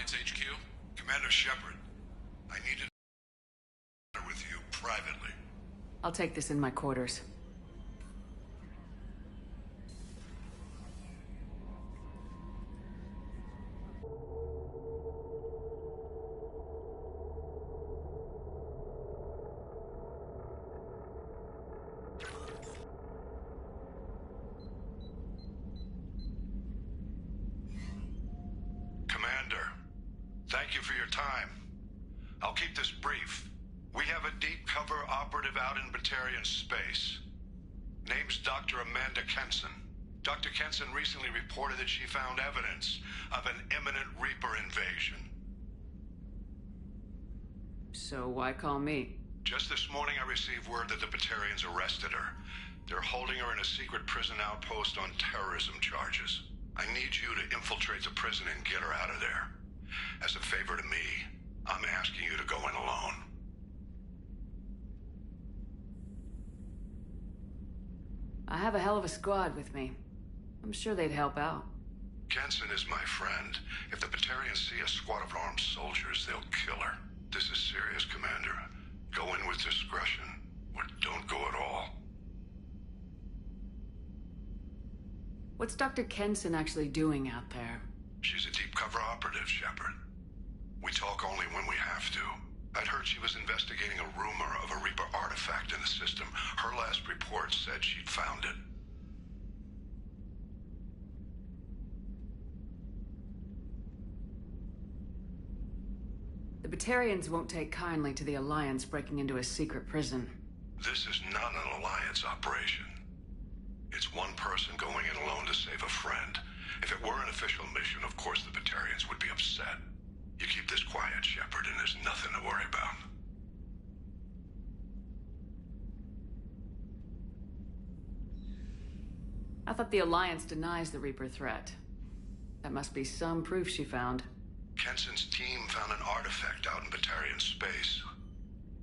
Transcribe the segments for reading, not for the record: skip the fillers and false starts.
Alliance HQ? Commander Shepard, I need to with you privately. I'll take this in my quarters. Commander, thank you for your time. I'll keep this brief. We have a deep cover operative out in Batarian space. Name's Dr. Amanda Kenson. Dr. Kenson recently reported that she found evidence of an imminent Reaper invasion. So why call me? Just this morning I received word that the Batarians arrested her. They're holding her in a secret prison outpost on terrorism charges. I need you to infiltrate the prison and get her out of there. As a favor to me, I'm asking you to go in alone. I have a hell of a squad with me. I'm sure they'd help out. Kenson is my friend. If the Batarians see a squad of armed soldiers, they'll kill her. This is serious, Commander. Go in with discretion, or don't go at all. What's Dr. Kenson actually doing out there? She's a deep cover operative, Shepard. We talk only when we have to. I'd heard she was investigating a rumor of a Reaper artifact in the system. Her last report said she'd found it. The Batarians won't take kindly to the Alliance breaking into a secret prison. This is not an Alliance operation. It's one person going in alone to save a friend. If it were an official mission, of course the Batarians would be upset. You keep this quiet, Shepard, and there's nothing to worry about. I thought the Alliance denies the Reaper threat. That must be some proof she found. Kenson's team found an artifact out in Batarian space.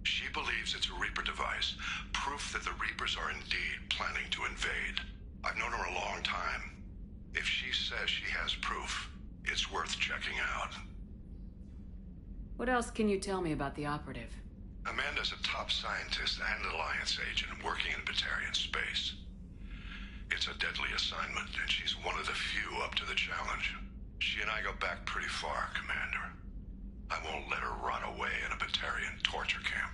She believes it's a Reaper device, proof that the Reapers are indeed planning to invade. I've known her a long time. If she says she has proof, it's worth checking out. What else can you tell me about the operative? Amanda's a top scientist and an Alliance agent working in Batarian space. It's a deadly assignment, and she's one of the few up to the challenge. She and I go back pretty far, Commander. I won't let her rot away in a Batarian torture camp.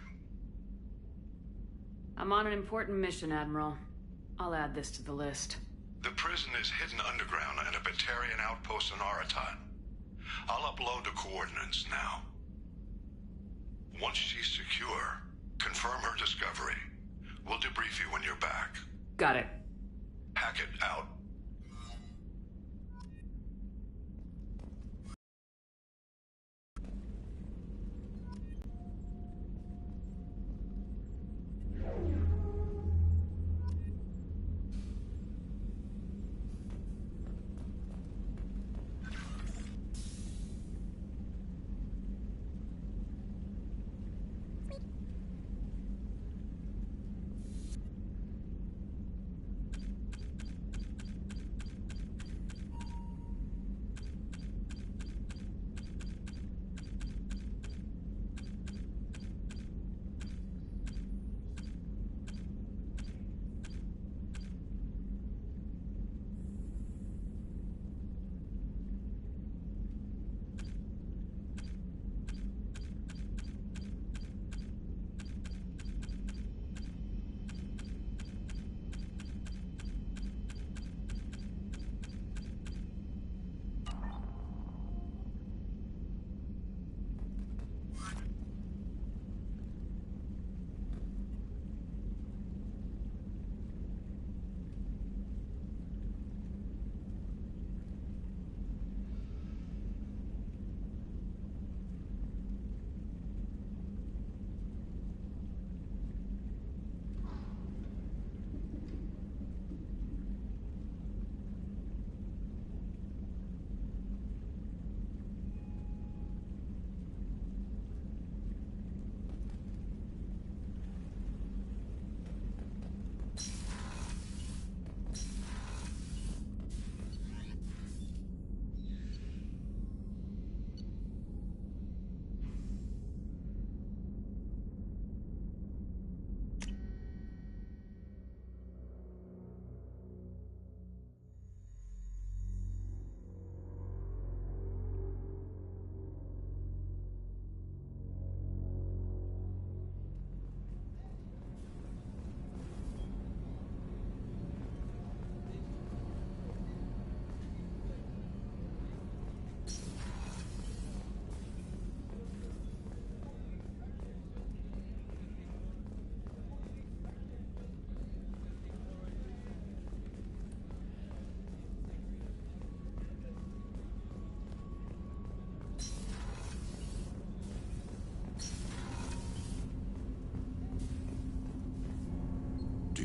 I'm on an important mission, Admiral. I'll add this to the list. The prison is hidden underground in a Batarian outpost in Aratat. I'll upload the coordinates now. Once she's secure, confirm her discovery. We'll debrief you when you're back. Got it. Hackett out.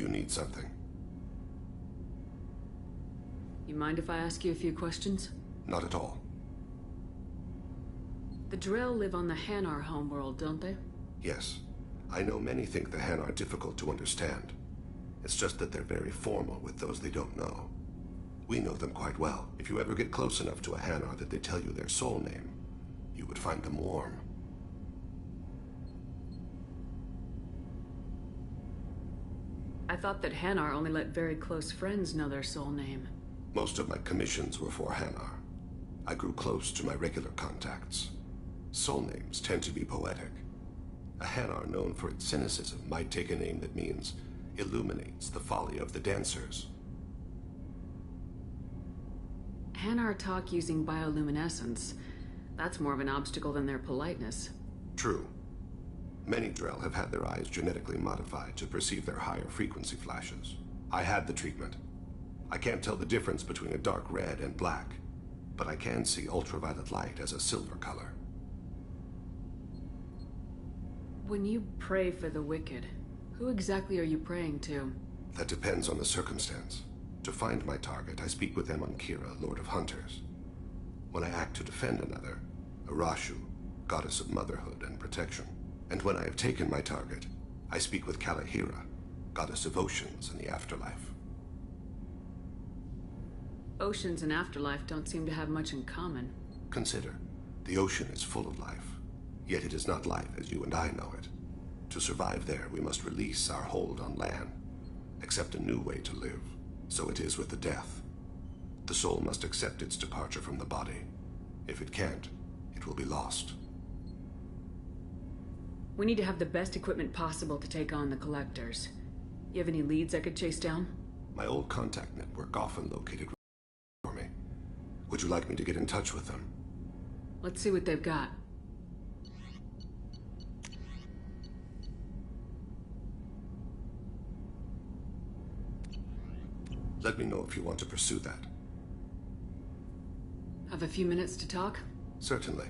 you need something. You mind if I ask you a few questions? Not at all. The Drell live on the Hanar homeworld, don't they? Yes. I know many think the Han are difficult to understand. It's just that they're very formal with those they don't know. We know them quite well. If you ever get close enough to a Hanar that they tell you their soul name, you would find them warm. I thought that Hanar only let very close friends know their soul name. Most of my commissions were for Hanar. I grew close to my regular contacts. Soul names tend to be poetic. A Hanar known for its cynicism might take a name that means illuminates the folly of the dancers. Hanar talk using bioluminescence. That's more of an obstacle than their politeness. True. Many Drell have had their eyes genetically modified to perceive their higher frequency flashes. I had the treatment. I can't tell the difference between a dark red and black, but I can see ultraviolet light as a silver color. When you pray for the wicked, who exactly are you praying to? That depends on the circumstance. To find my target, I speak with them on Kira, Lord of Hunters. When I act to defend another, Arashu, goddess of motherhood and protection. And when I have taken my target, I speak with Kalahira, goddess of oceans and the afterlife. Oceans and afterlife don't seem to have much in common. Consider, the ocean is full of life, yet it is not life as you and I know it. To survive there, we must release our hold on land, accept a new way to live. So it is with the death. The soul must accept its departure from the body. If it can't, it will be lost. We need to have the best equipment possible to take on the Collectors. You have any leads I could chase down? My old contact network often located for me. Would you like me to get in touch with them? Let's see what they've got. Let me know if you want to pursue that. Have a few minutes to talk? Certainly.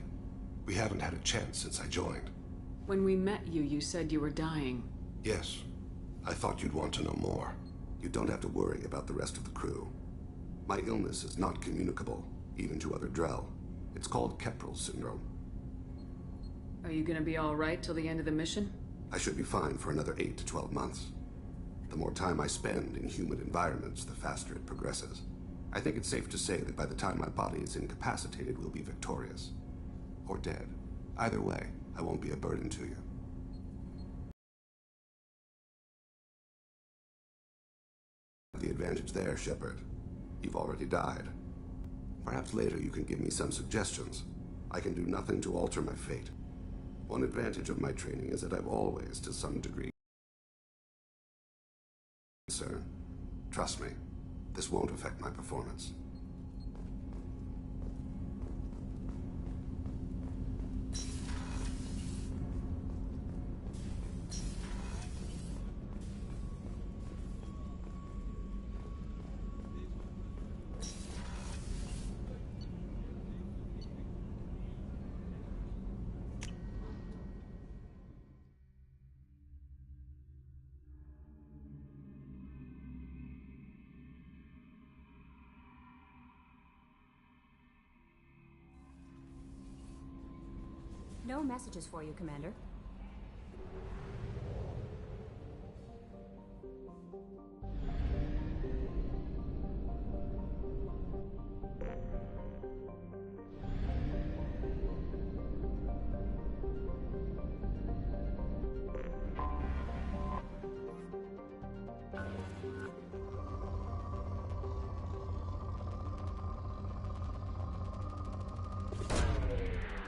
We haven't had a chance since I joined. When we met you, you said you were dying. Yes. I thought you'd want to know more. You don't have to worry about the rest of the crew. My illness is not communicable, even to other Drell. It's called Keprel syndrome. Are you gonna be all right till the end of the mission? I should be fine for another 8 to 12 months. The more time I spend in humid environments, the faster it progresses. I think it's safe to say that by the time my body is incapacitated, we'll be victorious. Or dead. Either way, I won't be a burden to you. The advantage there, Shepard. You've already died. Perhaps later you can give me some suggestions. I can do nothing to alter my fate. One advantage of my training is that I've always, to some degree, concern. Trust me, this won't affect my performance. No messages for you, Commander.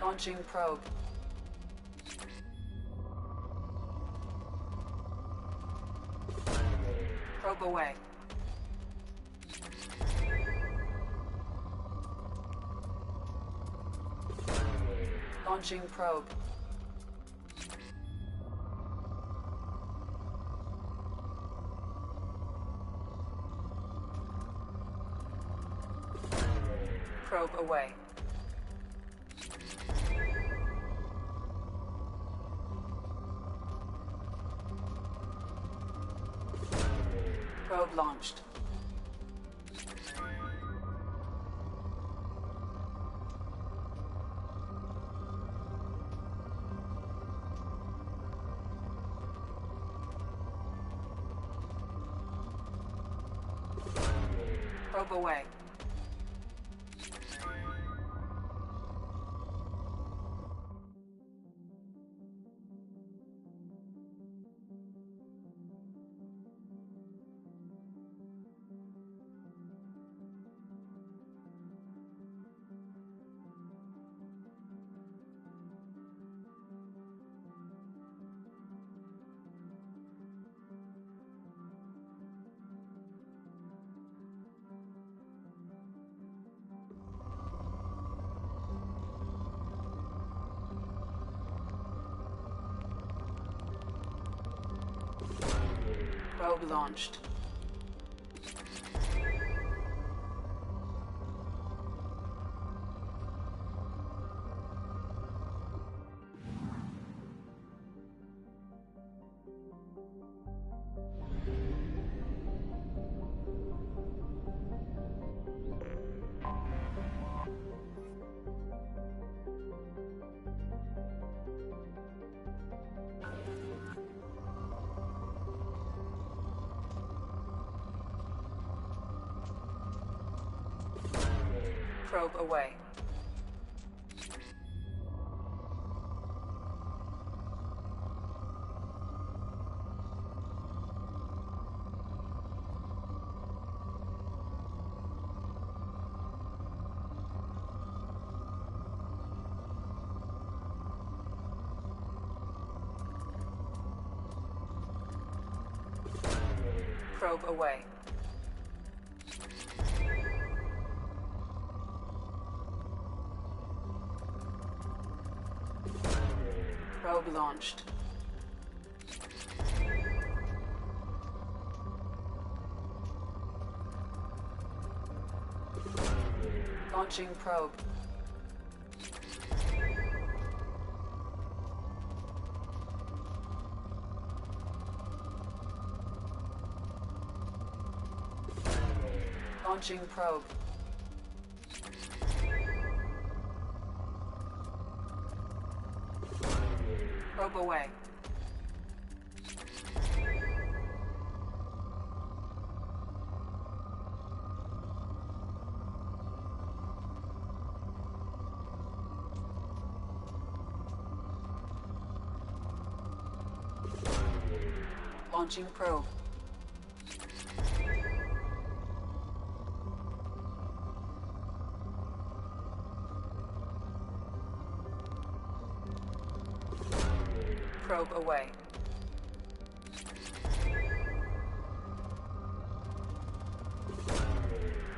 Launching probe. Probe away. Launching probe. Probe away. Probe launched. Probe away. Probe launched. Probe away. Probe away. Probe launched. Launching probe. Launching probe. Probe away. Launching probe. Probe away.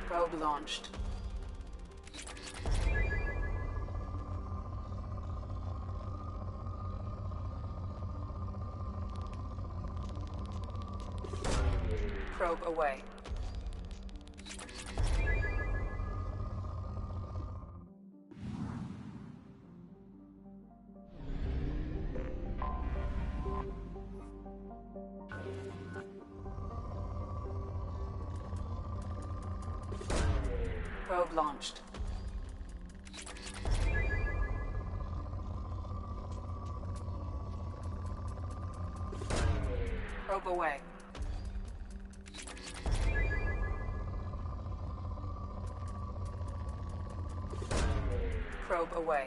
Probe launched. Probe away. Probe launched. Probe away. Probe away.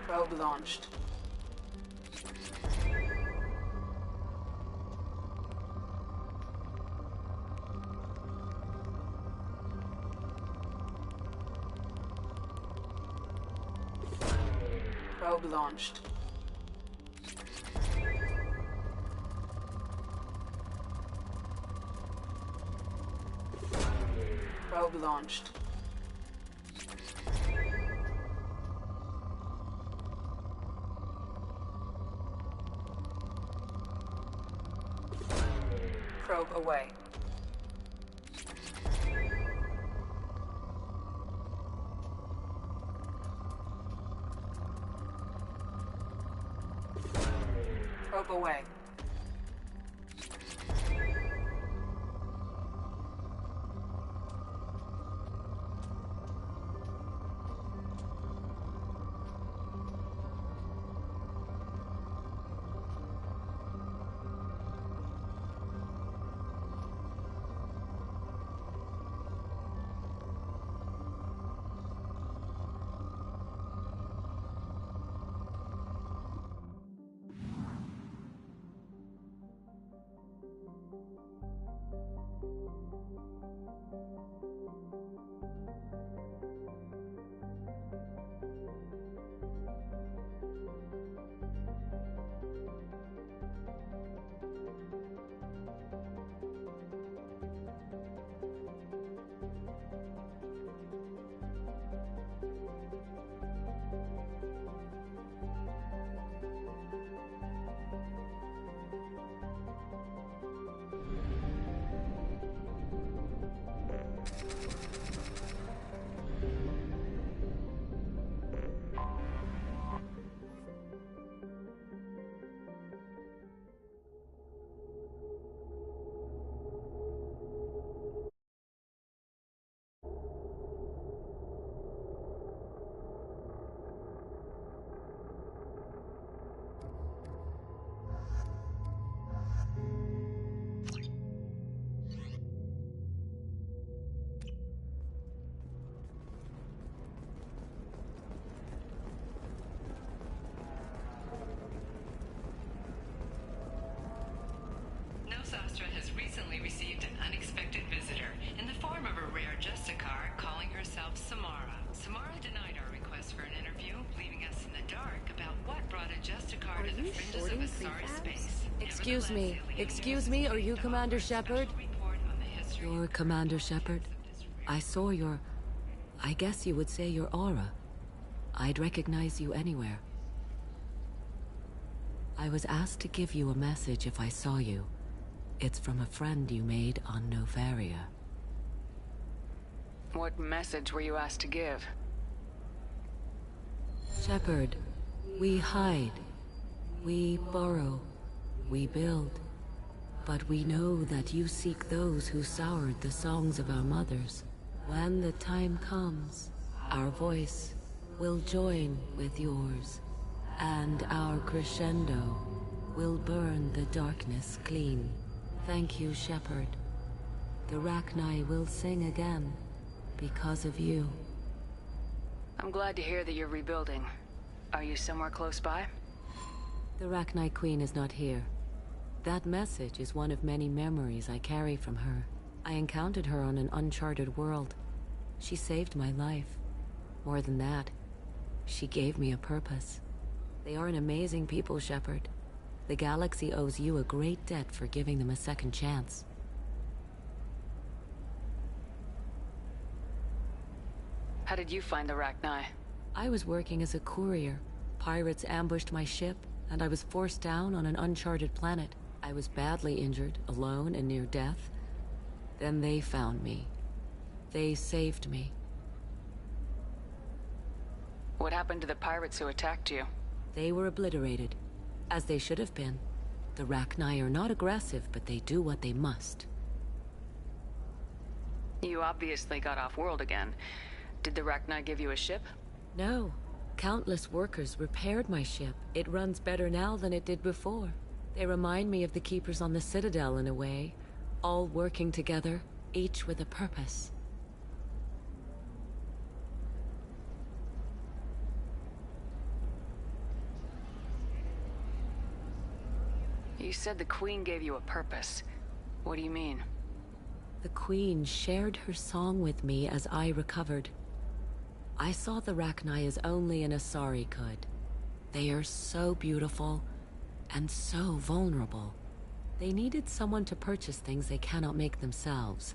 Probe launched. Probe launched. Probe launched. Probe away. Probe away. Nostra has recently received an unexpected visitor in the form of a rare Justicar calling herself Samara. Samara denied our request for an interview, leaving us in the dark about what brought a Justicar to the fringes of Asari space. Excuse me, are you Commander Shepard? You're Commander Shepard? I saw your... I guess you would say your aura. I'd recognize you anywhere. I was asked to give you a message if I saw you. It's from a friend you made on Novaria. What message were you asked to give? Shepard, we hide. We borrow. We build. But we know that you seek those who soured the songs of our mothers. When the time comes, our voice will join with yours, and our crescendo will burn the darkness clean. Thank you, Shepard. The Rachni will sing again because of you. I'm glad to hear that you're rebuilding. Are you somewhere close by? The Rachni Queen is not here. That message is one of many memories I carry from her. I encountered her on an uncharted world. She saved my life. More than that, she gave me a purpose. They are an amazing people, Shepard. The galaxy owes you a great debt for giving them a second chance. How did you find the Rachni? I was working as a courier. Pirates ambushed my ship, and I was forced down on an uncharted planet. I was badly injured, alone and near death. Then they found me. They saved me. What happened to the pirates who attacked you? They were obliterated, as they should have been. The Rachni are not aggressive, but they do what they must. You obviously got off-world again. Did the Rachni give you a ship? No. Countless workers repaired my ship. It runs better now than it did before. They remind me of the Keepers on the Citadel in a way. All working together, each with a purpose. You said the Queen gave you a purpose. What do you mean? The Queen shared her song with me as I recovered. I saw the Rachni as only an Asari could. They are so beautiful and so vulnerable. They needed someone to purchase things they cannot make themselves.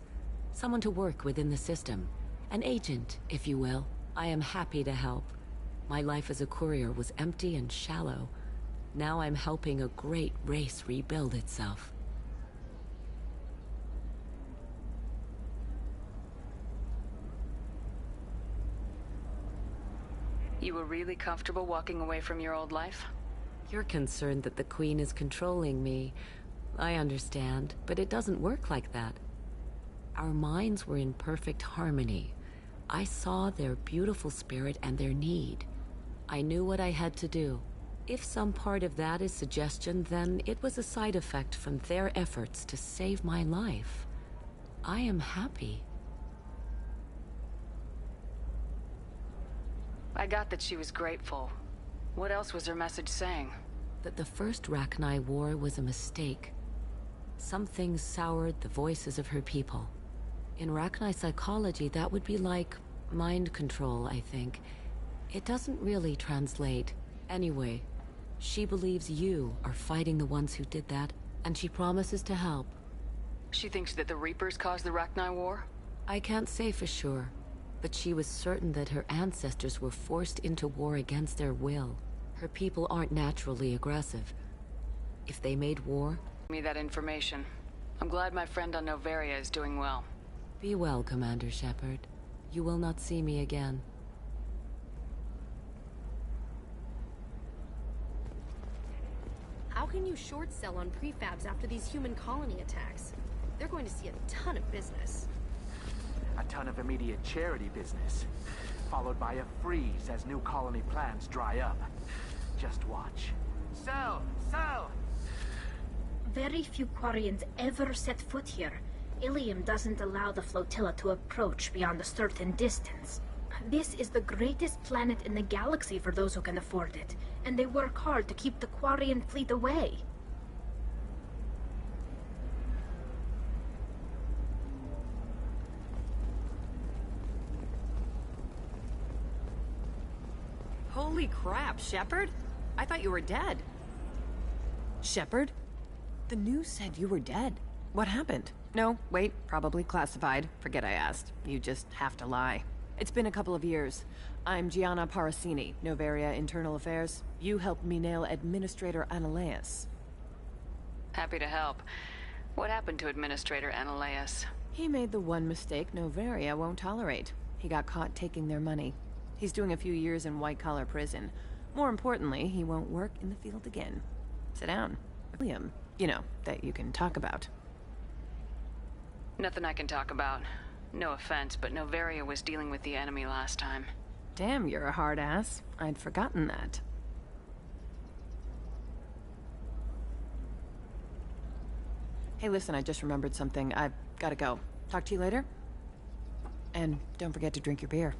Someone to work within the system. An agent, if you will. I am happy to help. My life as a courier was empty and shallow. Now I'm helping a great race rebuild itself. You were really comfortable walking away from your old life? You're concerned that the Queen is controlling me. I understand, but it doesn't work like that. Our minds were in perfect harmony. I saw their beautiful spirit and their need. I knew what I had to do. If some part of that is suggestion, then it was a side effect from their efforts to save my life. I am happy. I got that she was grateful. What else was her message saying? That the first Rachni War was a mistake. Some things soured the voices of her people. In Rachni psychology, that would be like mind control, I think. It doesn't really translate. Anyway, she believes you are fighting the ones who did that, and she promises to help. She thinks that the Reapers caused the Rachni War? I can't say for sure, but she was certain that her ancestors were forced into war against their will. Her people aren't naturally aggressive. If they made war... Give me that information. I'm glad my friend on Noveria is doing well. Be well, Commander Shepard. You will not see me again. How can you short sell on prefabs after these human colony attacks? They're going to see a ton of business. A ton of immediate charity business, followed by a freeze as new colony plans dry up. Just watch. Sell! Sell! Very few Quarians ever set foot here. Ilium doesn't allow the flotilla to approach beyond a certain distance. This is the greatest planet in the galaxy for those who can afford it, and they work hard to keep the Quarian fleet away. Holy crap, Shepard? I thought you were dead. Shepard? The news said you were dead. What happened? No, wait, probably classified. Forget I asked. You just have to lie. It's been a couple of years. I'm Gianna Parasini, Noveria Internal Affairs. You helped me nail Administrator Analeas. Happy to help. What happened to Administrator Analeas? He made the one mistake Noveria won't tolerate. He got caught taking their money. He's doing a few years in white-collar prison. More importantly, he won't work in the field again. Sit down. William, you know, that you can talk about. Nothing I can talk about. No offense, but Noveria was dealing with the enemy last time. Damn, you're a hard ass. I'd forgotten that. Hey, listen, I just remembered something. I've gotta go. Talk to you later? And don't forget to drink your beer.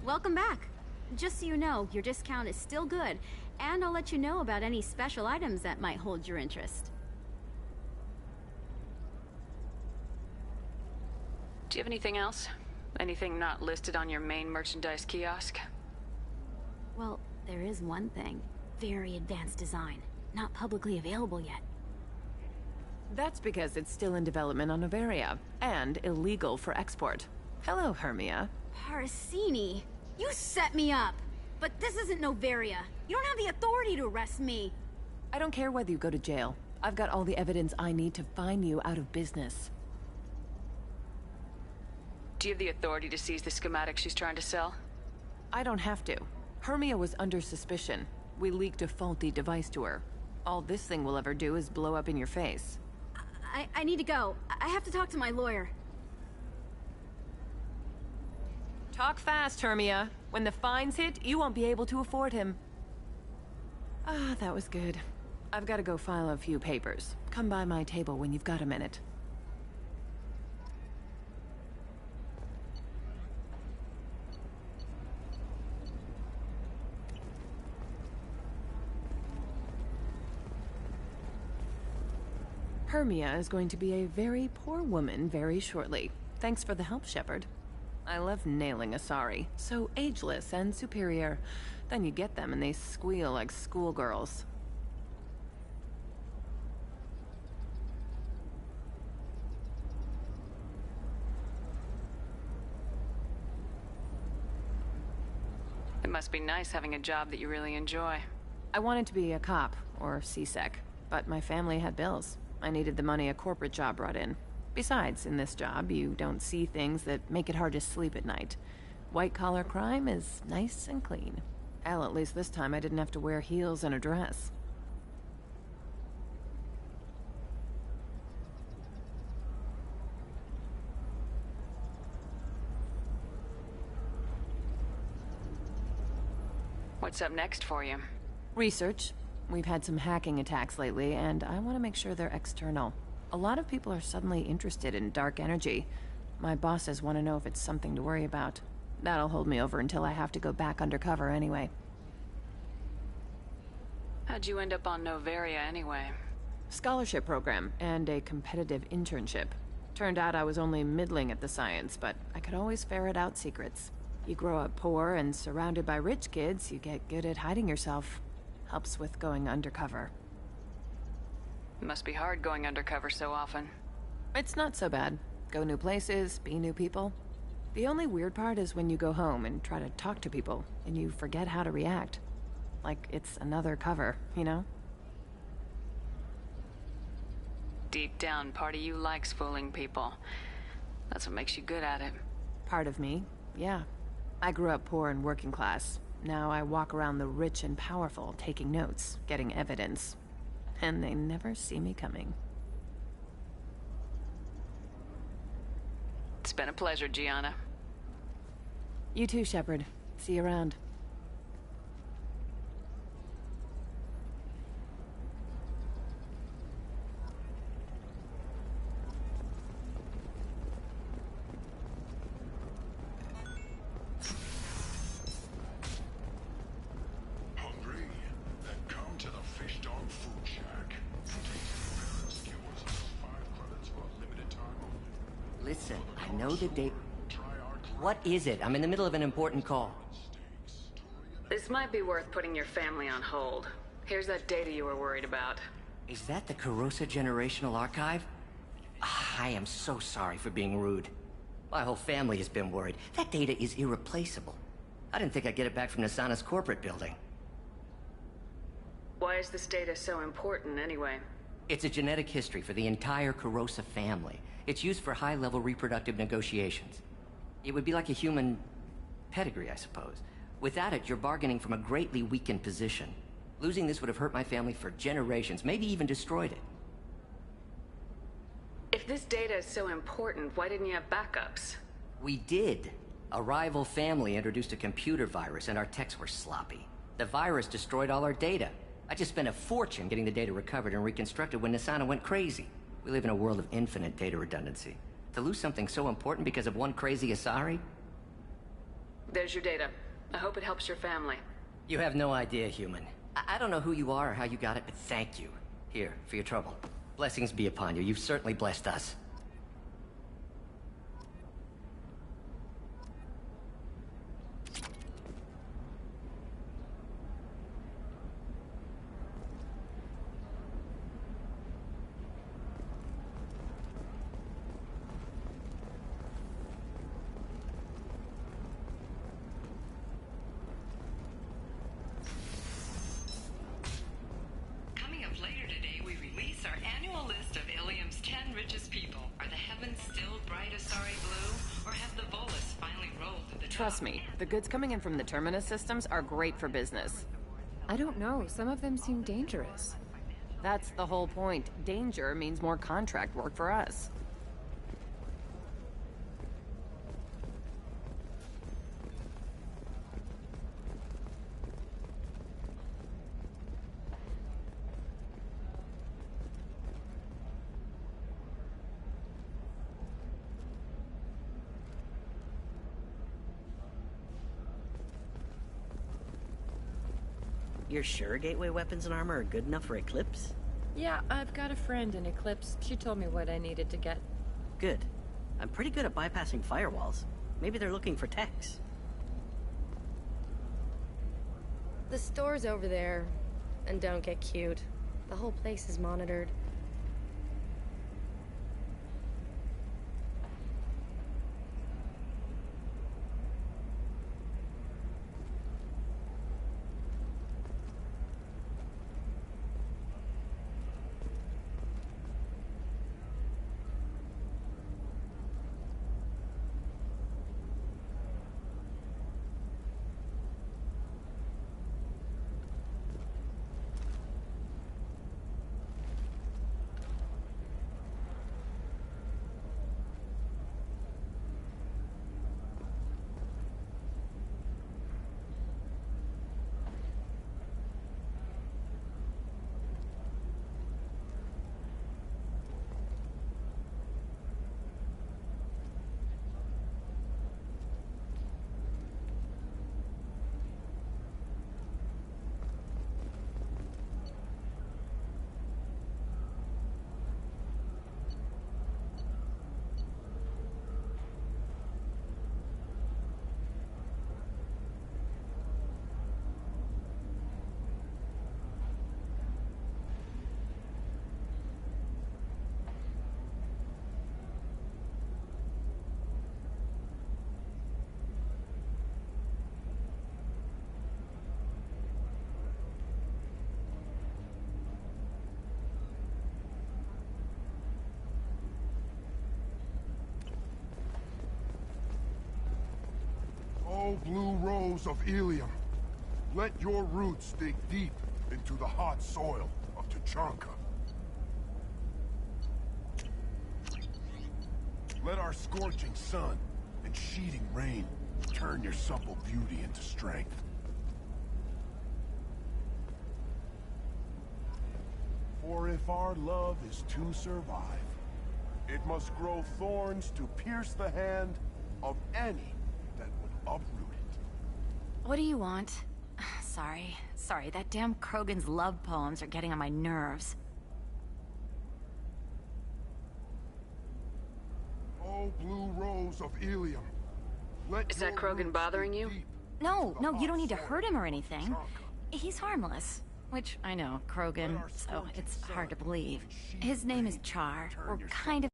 Welcome back. Just so you know, your discount is still good, and I'll let you know about any special items that might hold your interest. Do you have anything else? Anything not listed on your main merchandise kiosk? Well, there is one thing. Very advanced design. Not publicly available yet. That's because it's still in development on Noveria, and illegal for export. Hello, Hermia. Parasini! You set me up! But this isn't Noveria. You don't have the authority to arrest me. I don't care whether you go to jail. I've got all the evidence I need to find you out of business. Do you have the authority to seize the schematic she's trying to sell? I don't have to. Hermia was under suspicion. We leaked a faulty device to her. All this thing will ever do is blow up in your face. I need to go. I have to talk to my lawyer. Talk fast, Hermia. When the fines hit, you won't be able to afford him. Ah, that was good. I've got to go file a few papers. Come by my table when you've got a minute. Hermia is going to be a very poor woman very shortly. Thanks for the help, Shepard. I love nailing Asari. So ageless and superior. Then you get them and they squeal like schoolgirls. It must be nice having a job that you really enjoy. I wanted to be a cop, or CSEC, but my family had bills. I needed the money a corporate job brought in. Besides, in this job, you don't see things that make it hard to sleep at night. White-collar crime is nice and clean. Hell, at least this time I didn't have to wear heels and a dress. What's up next for you? Research. We've had some hacking attacks lately, and I want to make sure they're external. A lot of people are suddenly interested in dark energy. My bosses want to know if it's something to worry about. That'll hold me over until I have to go back undercover anyway. How'd you end up on Noveria anyway? Scholarship program and a competitive internship. Turned out I was only middling at the science, but I could always ferret out secrets. You grow up poor and surrounded by rich kids, you get good at hiding yourself. Helps with going undercover. It must be hard going undercover so often. It's not so bad. Go new places, be new people. The only weird part is when you go home and try to talk to people, and you forget how to react. Like it's another cover, you know? Deep down, part of you likes fooling people. That's what makes you good at it. Part of me, yeah. I grew up poor and working class. Now I walk around the rich and powerful, taking notes, getting evidence. And they never see me coming. It's been a pleasure, Gianna. You too, Shepard. See you around. Hungry? Then come to the Fish Dog Food Shack. Taste skewers under 5 credits for a limited time only. Listen, I know the date. What is it? I'm in the middle of an important call. This might be worth putting your family on hold. Here's that data you were worried about. Is that the Carosa Generational Archive? I am so sorry for being rude. My whole family has been worried. That data is irreplaceable. I didn't think I'd get it back from Nasana's corporate building. Why is this data so important, anyway? It's a genetic history for the entire Carosa family. It's used for high-level reproductive negotiations. It would be like a human pedigree, I suppose. Without it, you're bargaining from a greatly weakened position. Losing this would have hurt my family for generations, maybe even destroyed it. If this data is so important, why didn't you have backups? We did. A rival family introduced a computer virus and our techs were sloppy. The virus destroyed all our data. I just spent a fortune getting the data recovered and reconstructed when Nasana went crazy. We live in a world of infinite data redundancy. To lose something so important because of one crazy Asari? There's your data. I hope it helps your family. You have no idea, human. I don't know who you are or how you got it, but thank you. Here, for your trouble. Blessings be upon you. You've certainly blessed us. Coming up later today, we release our annual list of Ilium's 10 richest people. Are the heavens still bright Asari blue, or have the Volus finally rolled to the top? Trust me, the goods coming in from the Terminus systems are great for business. I don't know. Some of them seem dangerous. That's the whole point. Danger means more contract work for us. You're sure gateway weapons and armor are good enough for Eclipse? Yeah, I've got a friend in Eclipse. She told me what I needed to get. Good. I'm pretty good at bypassing firewalls. Maybe they're looking for techs. The store's over there. And don't get cute. The whole place is monitored. Oh, blue rose of Ilium, let your roots dig deep into the hot soil of Tuchanka. Let our scorching sun and sheeting rain turn your supple beauty into strength. For if our love is to survive, it must grow thorns to pierce the hand of any that would uproot it. What do you want? Sorry, that damn Krogan's love poems are getting on my nerves. Oh, blue rose of Ilium, let Is that Krogan bothering you? No, you don't need to hurt him or anything. He's harmless. Which, I know, Krogan, so it's hard to believe. His name is Char. We're kind of...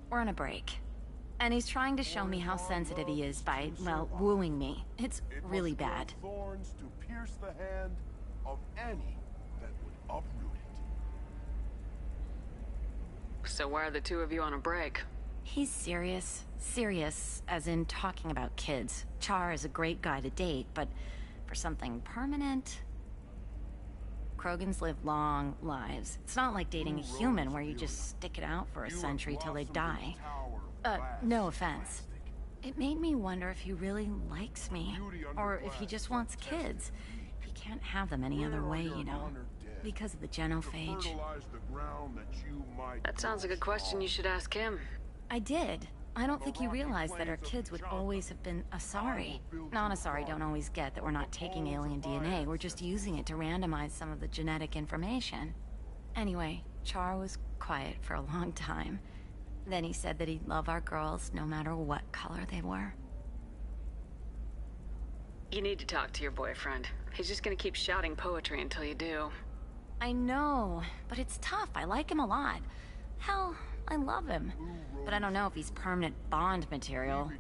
We're on a break. And he's trying to show me how sensitive he is by, well, wooing me. It's really bad. Thorns to pierce the hand of any that would uproot it. So why are the two of you on a break? He's serious. Serious, as in talking about kids. Char is a great guy to date, but for something permanent... Krogans live long lives. It's not like dating a human where you just stick it out for a century till they die. No offense. It made me wonder if he really likes me, or if he just wants kids. He can't have them any other way, you know, because of the genophage. That sounds like a question you should ask him. I did. I don't think he realized that our kids would always have been Asari. Non-Asari don't always get that we're not taking alien DNA, we're just using it to randomize some of the genetic information. Anyway, Char was quiet for a long time. Then he said that he'd love our girls no matter what color they were. You need to talk to your boyfriend. He's just gonna keep shouting poetry until you do. I know, but it's tough. I like him a lot. Hell, I love him. But I don't know if he's permanent Bond material.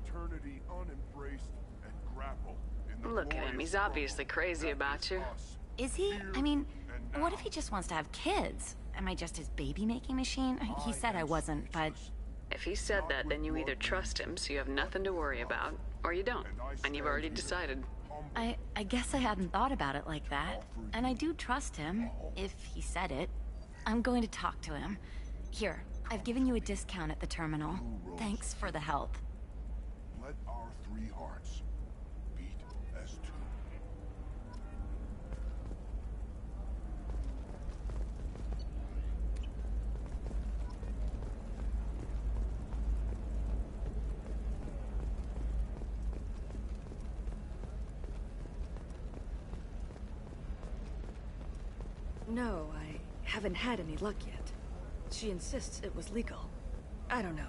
Look at him, he's obviously crazy about you. Is he? I mean, what if he just wants to have kids? Am I just his baby-making machine? He said I wasn't, but... If he said that, then you either trust him, so you have nothing to worry about, or you don't, and you've already decided. I guess I hadn't thought about it like that. And I do trust him, if he said it. I'm going to talk to him. Here, I've given you a discount at the terminal. Thanks for the help. Let our three hearts beat as two. No, I haven't had any luck yet. She insists it was legal. I don't know.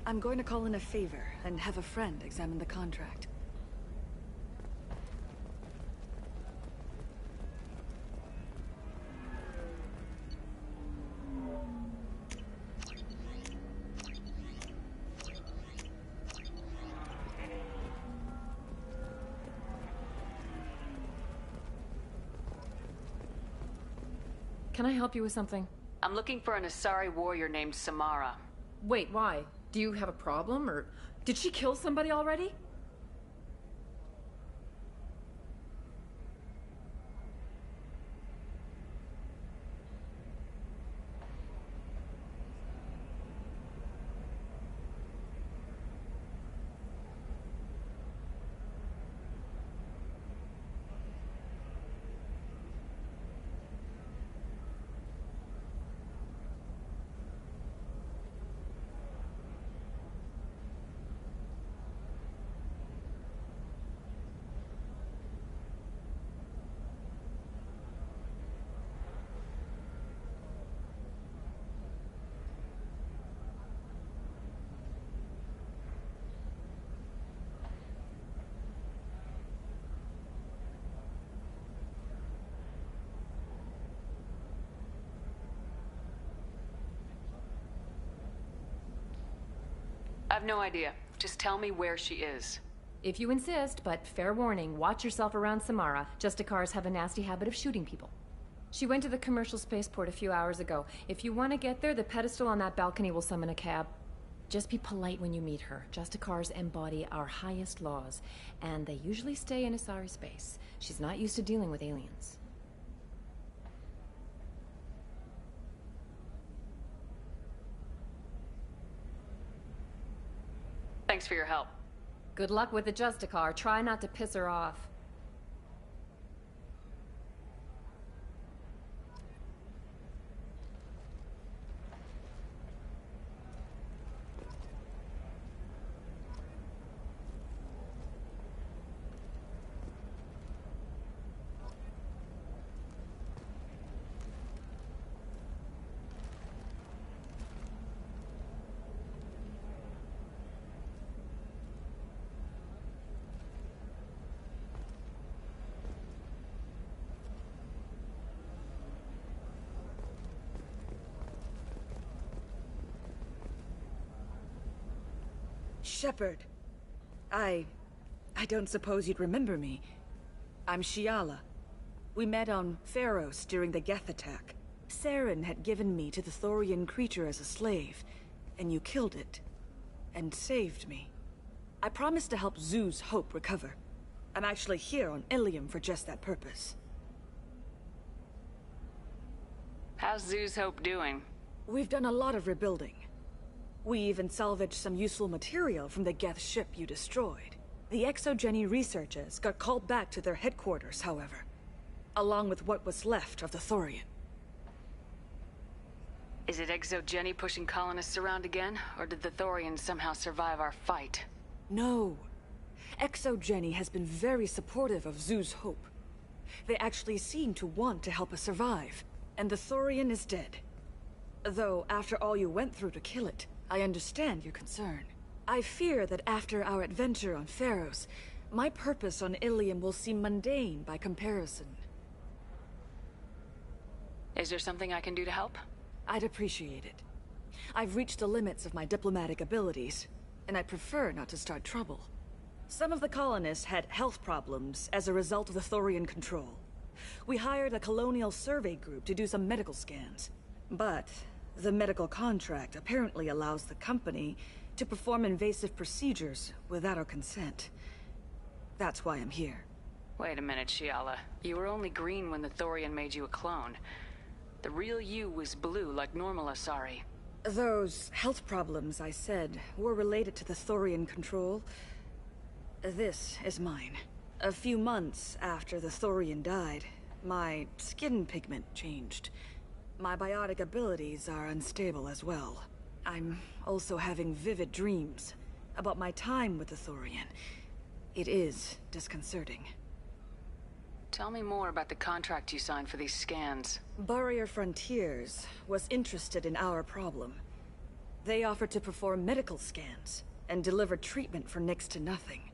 I'm going to call in a favor and have a friend examine the contract. Can I help you with something? I'm looking for an Asari warrior named Samara. Wait, why? Do you have a problem, or did she kill somebody already? I've no idea. Just tell me where she is. If you insist, but fair warning, watch yourself around Samara. Justicars have a nasty habit of shooting people. She went to the commercial spaceport a few hours ago. If you want to get there, the pedestal on that balcony will summon a cab. Just be polite when you meet her. Justicars embody our highest laws, and they usually stay in Asari space. She's not used to dealing with aliens. Thanks for your help. Good luck with the Justicar. Try not to piss her off. Shepard. I don't suppose you'd remember me. I'm Shiala. We met on Pharos during the Geth attack. Saren had given me to the Thorian creature as a slave, and you killed it. And saved me. I promised to help Zoo's Hope recover. I'm actually here on Ilium for just that purpose. How's Zoo's Hope doing? We've done a lot of rebuilding. We even salvaged some useful material from the Geth ship you destroyed. The Exogeny researchers got called back to their headquarters, however, along with what was left of the Thorian. Is it Exogeny pushing colonists around again, or did the Thorians somehow survive our fight? No. Exogeny has been very supportive of Zoo's Hope. They actually seem to want to help us survive, and the Thorian is dead. Though, after all you went through to kill it, I understand your concern. I fear that after our adventure on Pharos, my purpose on Ilium will seem mundane by comparison. Is there something I can do to help? I'd appreciate it. I've reached the limits of my diplomatic abilities, and I prefer not to start trouble. Some of the colonists had health problems as a result of the Thorian control. We hired a colonial survey group to do some medical scans. But the medical contract apparently allows the company to perform invasive procedures without our consent. That's why I'm here. Wait a minute, Shiala. You were only green when the Thorian made you a clone. The real you was blue, like normal Asari. Those health problems I said were related to the Thorian control. This is mine. A few months after the Thorian died, my skin pigment changed. My biotic abilities are unstable as well. I'm also having vivid dreams about my time with the Thorian. It is disconcerting. Tell me more about the contract you signed for these scans. Barrier Frontiers was interested in our problem. They offered to perform medical scans and deliver treatment for next to nothing.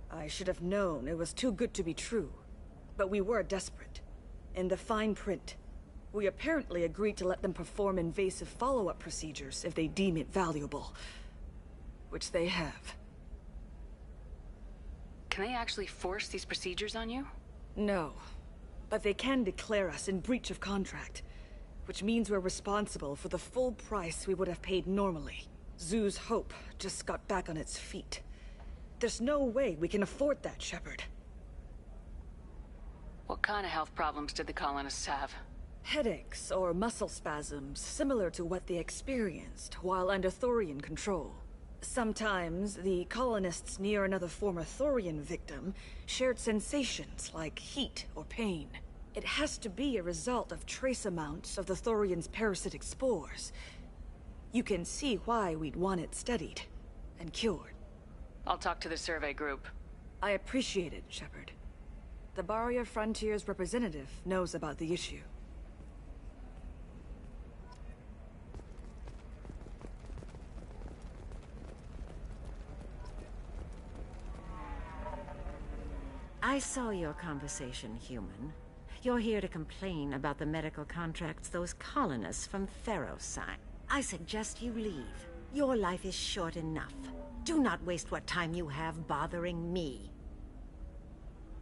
I should have known it was too good to be true, but we were desperate. In the fine print, we apparently agreed to let them perform invasive follow-up procedures if they deem it valuable. Which they have. Can they actually force these procedures on you? No, but they can declare us in breach of contract, which means we're responsible for the full price we would have paid normally. Zoo's hope just got back on its feet. There's no way we can afford that, Shepard. What kind of health problems did the colonists have? Headaches or muscle spasms, similar to what they experienced while under Thorian control. Sometimes, the colonists near another former Thorian victim shared sensations like heat or pain. It has to be a result of trace amounts of the Thorian's parasitic spores. You can see why we'd want it studied and cured. I'll talk to the survey group. I appreciate it, Shepard. The Barrier Frontiers representative knows about the issue. I saw your conversation, human. You're here to complain about the medical contracts those colonists from Pharaoh signed. I suggest you leave. Your life is short enough. Do not waste what time you have bothering me.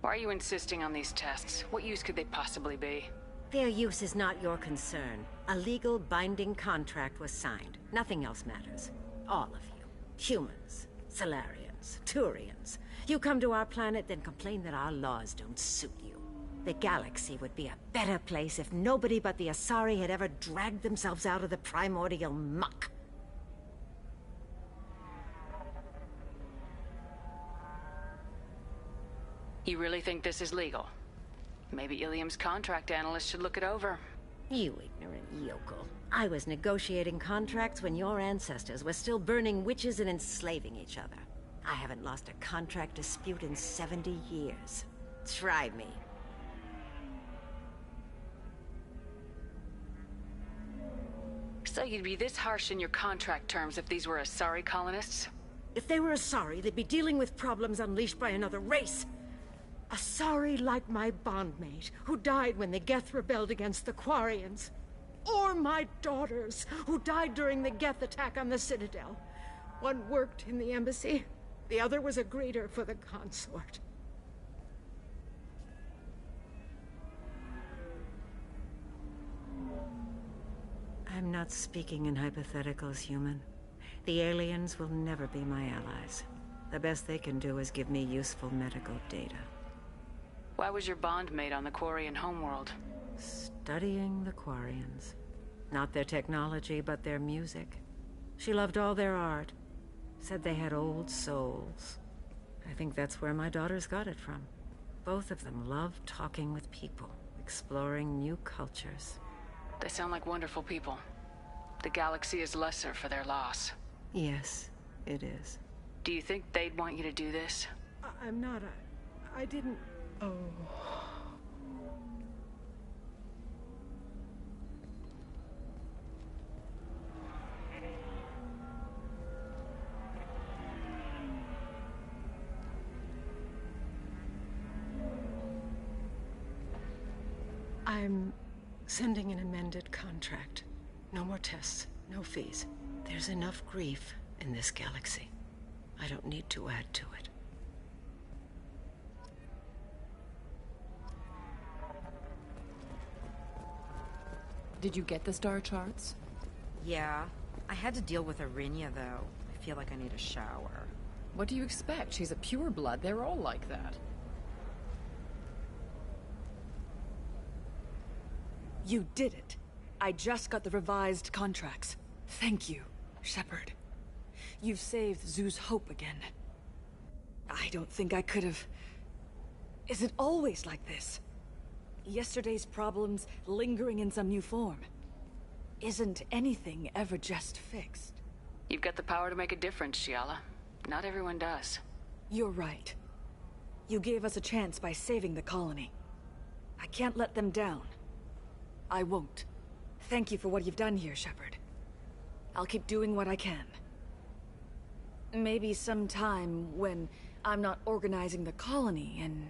Why are you insisting on these tests? What use could they possibly be? Their use is not your concern. A legal binding contract was signed. Nothing else matters. All of you. Humans, Solarians, Turians. You come to our planet, then complain that our laws don't suit you. The galaxy would be a better place if nobody but the Asari had ever dragged themselves out of the primordial muck. You really think this is legal? Maybe Ilium's contract analyst should look it over. You ignorant yokel. I was negotiating contracts when your ancestors were still burning witches and enslaving each other. I haven't lost a contract dispute in 70 years. Try me. So you'd be this harsh in your contract terms if these were Asari colonists? If they were Asari, they'd be dealing with problems unleashed by another race. Asari like my bondmate, who died when the Geth rebelled against the Quarians. Or my daughters, who died during the Geth attack on the Citadel. One worked in the embassy, the other was a greeter for the consort. I'm not speaking in hypotheticals, human. The aliens will never be my allies. The best they can do is give me useful medical data. Why was your bondmate on the Quarian homeworld? Studying the Quarians. Not their technology, but their music. She loved all their art. Said they had old souls. I think that's where my daughters got it from. Both of them loved talking with people, exploring new cultures. They sound like wonderful people. The galaxy is lesser for their loss. Yes, it is. Do you think they'd want you to do this? I'm not. I didn't. Oh. I'm sending an amended contract. No more tests, no fees. There's enough grief in this galaxy. I don't need to add to it. Did you get the star charts? Yeah. I had to deal with Arinia, though. I feel like I need a shower. What do you expect? She's a pureblood. They're all like that. You did it. I just got the revised contracts. Thank you, Shepard. You've saved Zoo's hope again. I don't think I could have... Is it always like this? Yesterday's problems lingering in some new form. Isn't anything ever just fixed? You've got the power to make a difference, Shiala. Not everyone does. You're right. You gave us a chance by saving the colony. I can't let them down. I won't. Thank you for what you've done here, Shepard. I'll keep doing what I can. Maybe sometime when I'm not organizing the colony and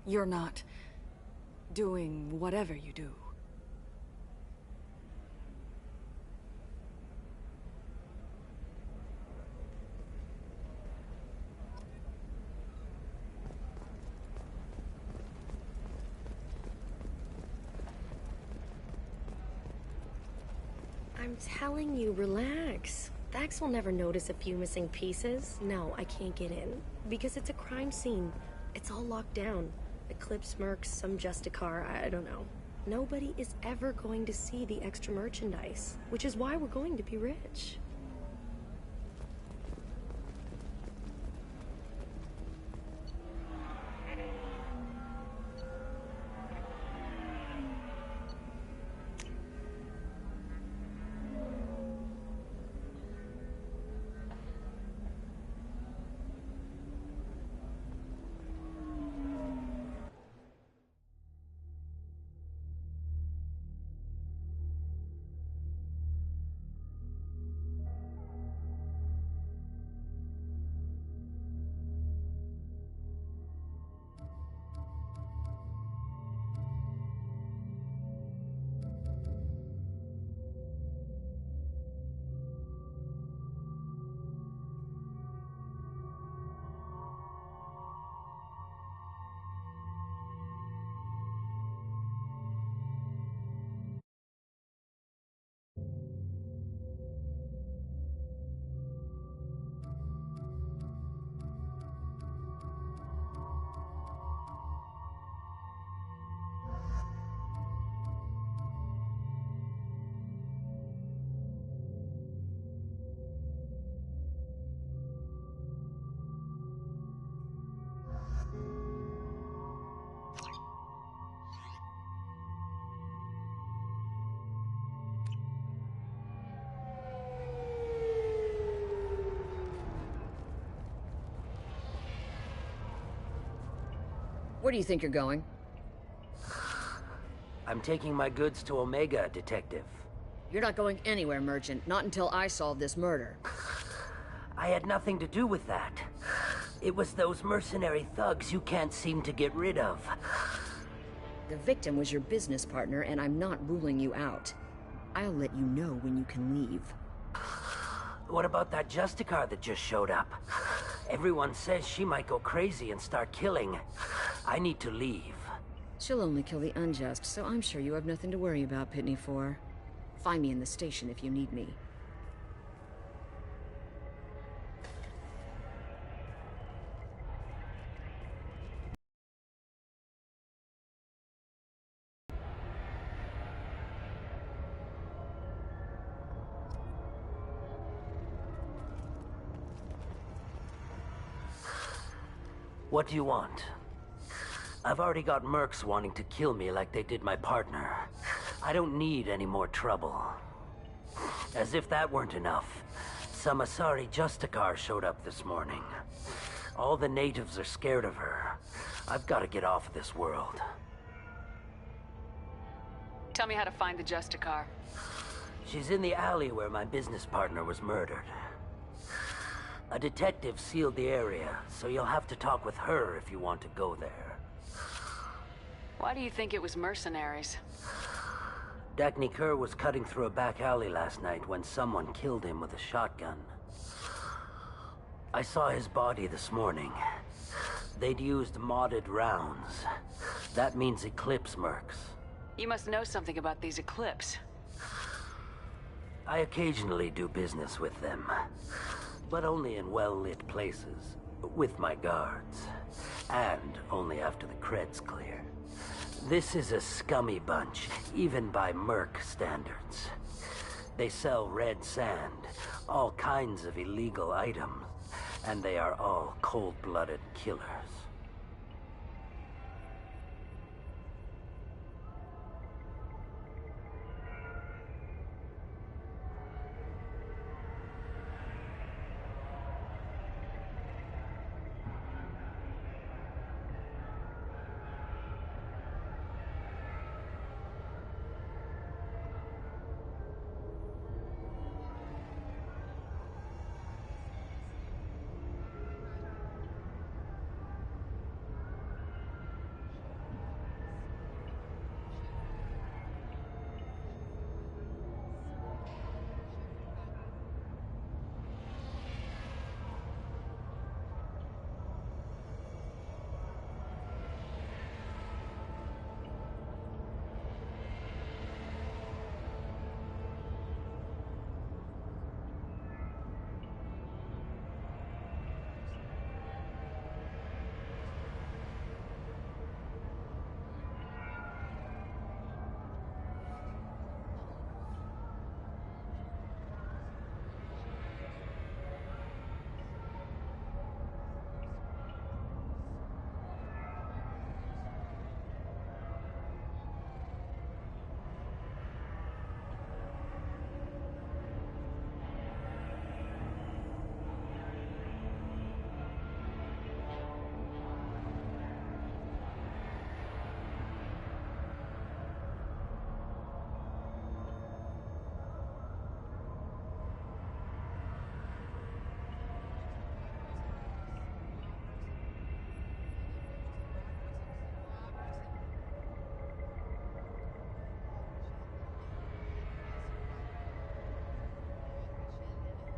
you're not doing whatever you do. I'm telling you, relax. Vax will never notice a few missing pieces. No, I can't get in. Because it's a crime scene. It's all locked down. Eclipse mercs, some Justicar, I don't know. Nobody is ever going to see the extra merchandise, which is why we're going to be rich. Where do you think you're going? I'm taking my goods to Omega, Detective. You're not going anywhere, Merchant. Not until I solve this murder. I had nothing to do with that. It was those mercenary thugs you can't seem to get rid of. The victim was your business partner, and I'm not ruling you out. I'll let you know when you can leave. What about that Justicar that just showed up? Everyone says she might go crazy and start killing. I need to leave. She'll only kill the unjust, so I'm sure you have nothing to worry about, Pitney 4. Find me in the station if you need me. What do you want? I've already got mercs wanting to kill me like they did my partner. I don't need any more trouble. As if that weren't enough, some Asari Justicar showed up this morning. All the natives are scared of her. I've got to get off of this world. Tell me how to find the Justicar. She's in the alley where my business partner was murdered. A detective sealed the area, so you'll have to talk with her if you want to go there. Why do you think it was mercenaries? Dagny Kerr was cutting through a back alley last night when someone killed him with a shotgun. I saw his body this morning. They'd used modded rounds. That means Eclipse mercs. You must know something about these Eclipse. I occasionally do business with them. But only in well-lit places, with my guards. And only after the cred's clear. This is a scummy bunch, even by merc standards. They sell red sand, all kinds of illegal items, and they are all cold-blooded killers.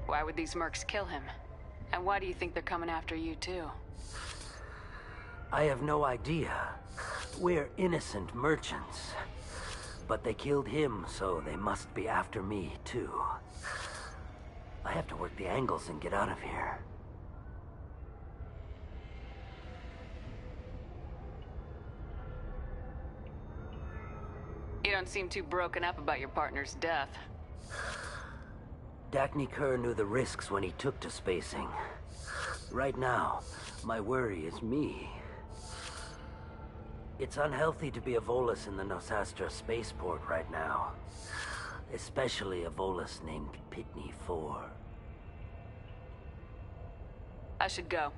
Why would these mercs kill him? And why do you think they're coming after you, too? I have no idea. We're innocent merchants. But they killed him, so they must be after me, too. I have to work the angles and get out of here. You don't seem too broken up about your partner's death. Dagny Kerr knew the risks when he took to spacing. Right now, my worry is me. It's unhealthy to be a Volus in the Nosastra spaceport right now. Especially a Volus named Pitney 4. I should go.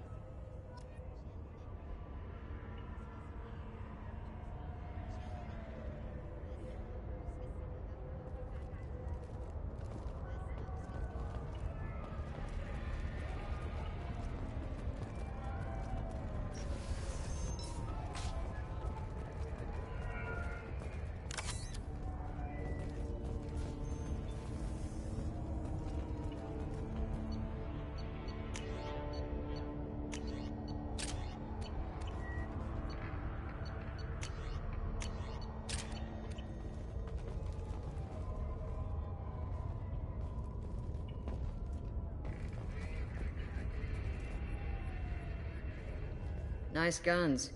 Nice guns.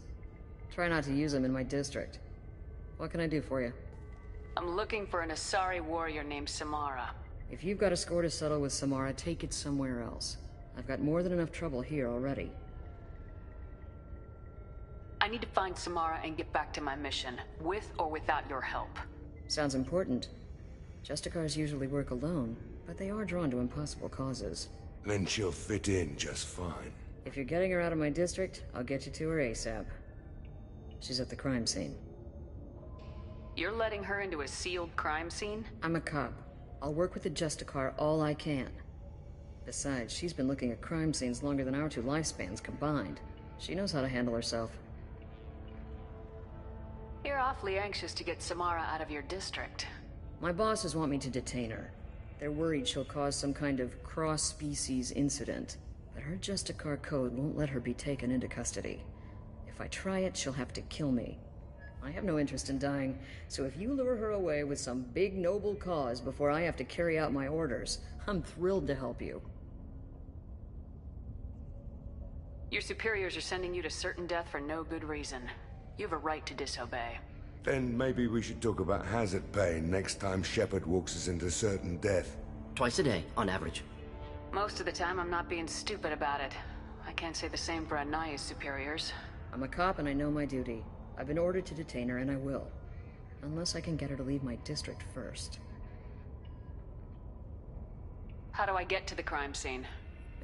Try not to use them in my district. What can I do for you? I'm looking for an Asari warrior named Samara. If you've got a score to settle with Samara, take it somewhere else. I've got more than enough trouble here already. I need to find Samara and get back to my mission, with or without your help. Sounds important. Justicars usually work alone, but they are drawn to impossible causes. Then she'll fit in just fine. If you're getting her out of my district, I'll get you to her ASAP. She's at the crime scene. You're letting her into a sealed crime scene? I'm a cop. I'll work with the Justicar all I can. Besides, she's been looking at crime scenes longer than our two lifespans combined. She knows how to handle herself. You're awfully anxious to get Samara out of your district. My bosses want me to detain her. They're worried she'll cause some kind of cross-species incident. But her Justicar code won't let her be taken into custody. If I try it, she'll have to kill me. I have no interest in dying, so if you lure her away with some big noble cause before I have to carry out my orders, I'm thrilled to help you. Your superiors are sending you to certain death for no good reason. You have a right to disobey. Then maybe we should talk about hazard pay next time Shepard walks us into certain death. Twice a day, on average. Most of the time, I'm not being stupid about it. I can't say the same for Anaya's superiors. I'm a cop and I know my duty. I've been ordered to detain her and I will. Unless I can get her to leave my district first. How do I get to the crime scene?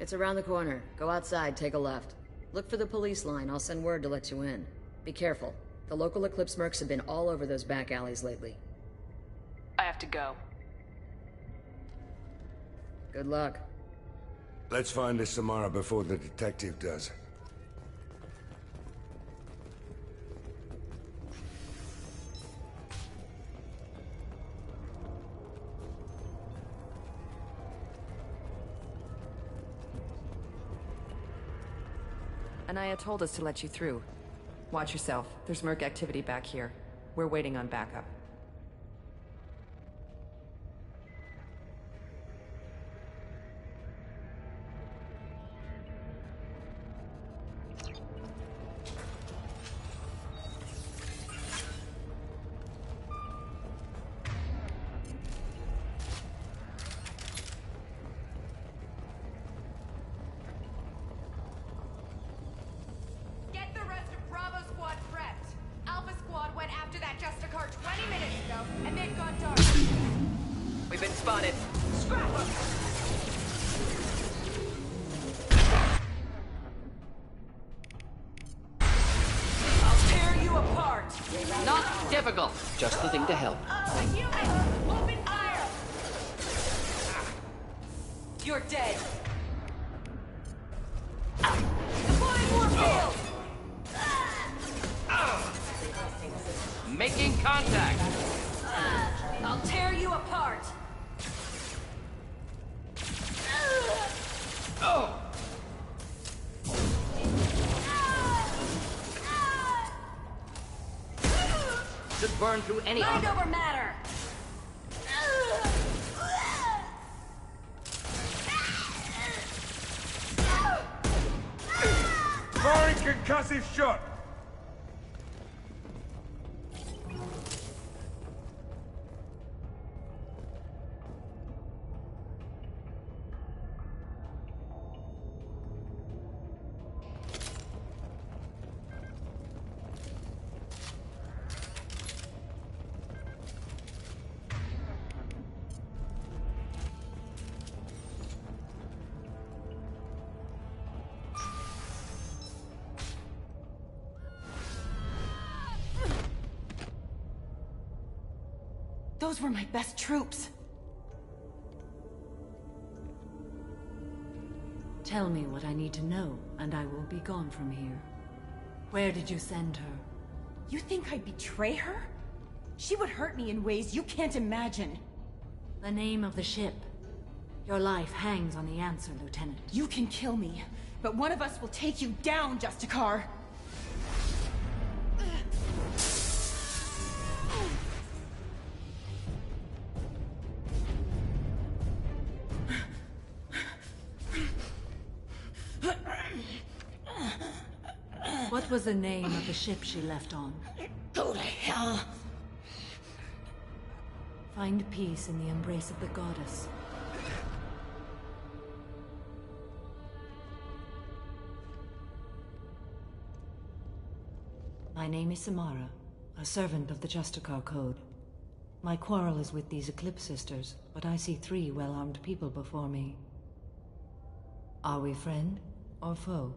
It's around the corner. Go outside, take a left. Look for the police line. I'll send word to let you in. Be careful. The local Eclipse mercs have been all over those back alleys lately. I have to go. Good luck. Let's find this Samara before the detective does. Anaya told us to let you through. Watch yourself. There's merc activity back here. We're waiting on backup. Get the rest of Bravo Squad prepped. Alpha Squad went after that Justicar 20 minutes ago, and they've gone dark. We've been spotted. Scrap them! I'll tear you apart! Not difficult. Just the thing to help. Open fire! You're dead. Deploying more field! Making contact. I'll tear you apart. Oh! Should burn through any Mind armor. over matter! Firing concussive shot! Those were my best troops. Tell me what I need to know, and I will be gone from here. Where did you send her? You think I'd betray her? She would hurt me in ways you can't imagine. The name of the ship. Your life hangs on the answer, Lieutenant. You can kill me, but one of us will take you down, Justicar. What was the name of the ship she left on? Go to hell. Find peace in the embrace of the goddess. My name is Samara, a servant of the Justicar Code. My quarrel is with these Eclipse Sisters, but I see 3 well-armed people before me. Are we friend or foe?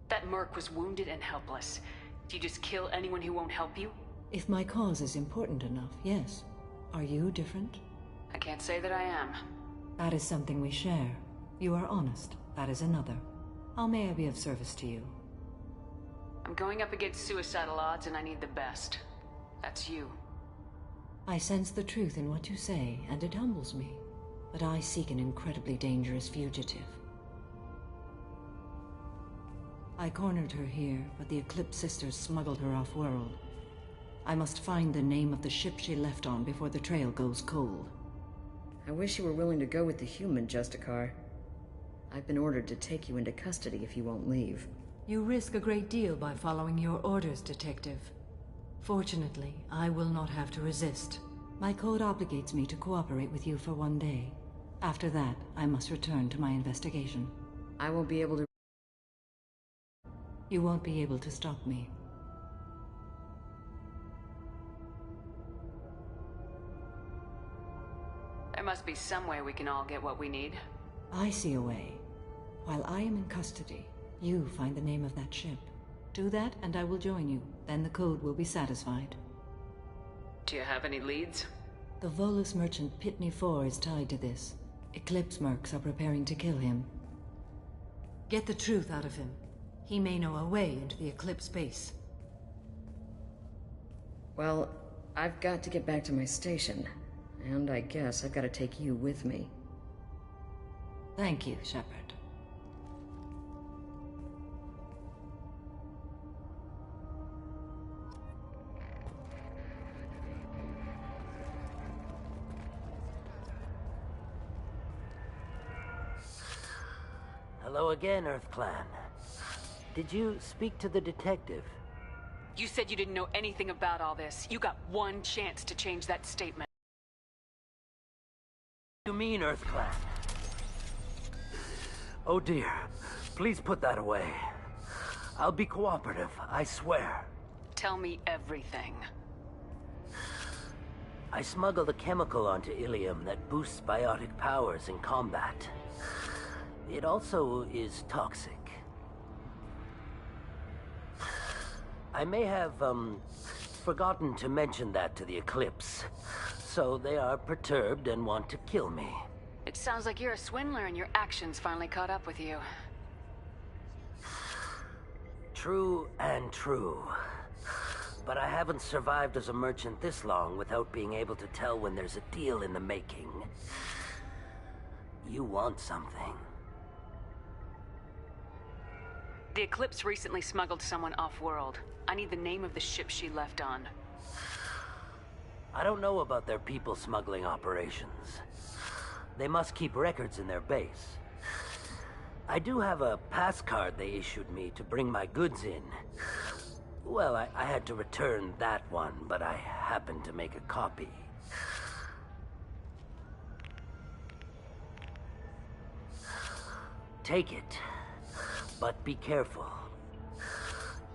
That merc was wounded and helpless. Do you just kill anyone who won't help you? If my cause is important enough, yes. Are you different? I can't say that I am. That is something we share. You are honest. That is another. How may I be of service to you? I'm going up against suicidal odds and I need the best. That's you. I sense the truth in what you say, and it humbles me. But I seek an incredibly dangerous fugitive. I cornered her here, but the Eclipse Sisters smuggled her off-world. I must find the name of the ship she left on before the trail goes cold. I wish you were willing to go with the human, Justicar. I've been ordered to take you into custody if you won't leave. You risk a great deal by following your orders, Detective. Fortunately, I will not have to resist. My code obligates me to cooperate with you for 1 day. After that, I must return to my investigation. I won't be able to... You won't be able to stop me. There must be some way we can all get what we need. I see a way. While I am in custody, you find the name of that ship. Do that, and I will join you. Then the code will be satisfied. Do you have any leads? The Volus merchant Pitney 4 is tied to this. Eclipse mercs are preparing to kill him. Get the truth out of him. He may know a way into the Eclipse base. Well, I've got to get back to my station. And I guess I've got to take you with me. Thank you, Shepard. Hello again, Earth Clan. Did you speak to the detective? You said you didn't know anything about all this. You got one chance to change that statement. What do you mean, Earth Clan? Oh dear. Please put that away. I'll be cooperative, I swear. Tell me everything. I smuggled a chemical onto Ilium that boosts biotic powers in combat. It also is toxic. I may have, forgotten to mention that to the Eclipse. So they are perturbed and want to kill me. It sounds like you're a swindler and your actions finally caught up with you. True and true. But I haven't survived as a merchant this long without being able to tell when there's a deal in the making. You want something. The Eclipse recently smuggled someone off-world. I need the name of the ship she left on. I don't know about their people smuggling operations. They must keep records in their base. I do have a pass card they issued me to bring my goods in. Well, I had to return that one, but I happened to make a copy. Take it, but be careful.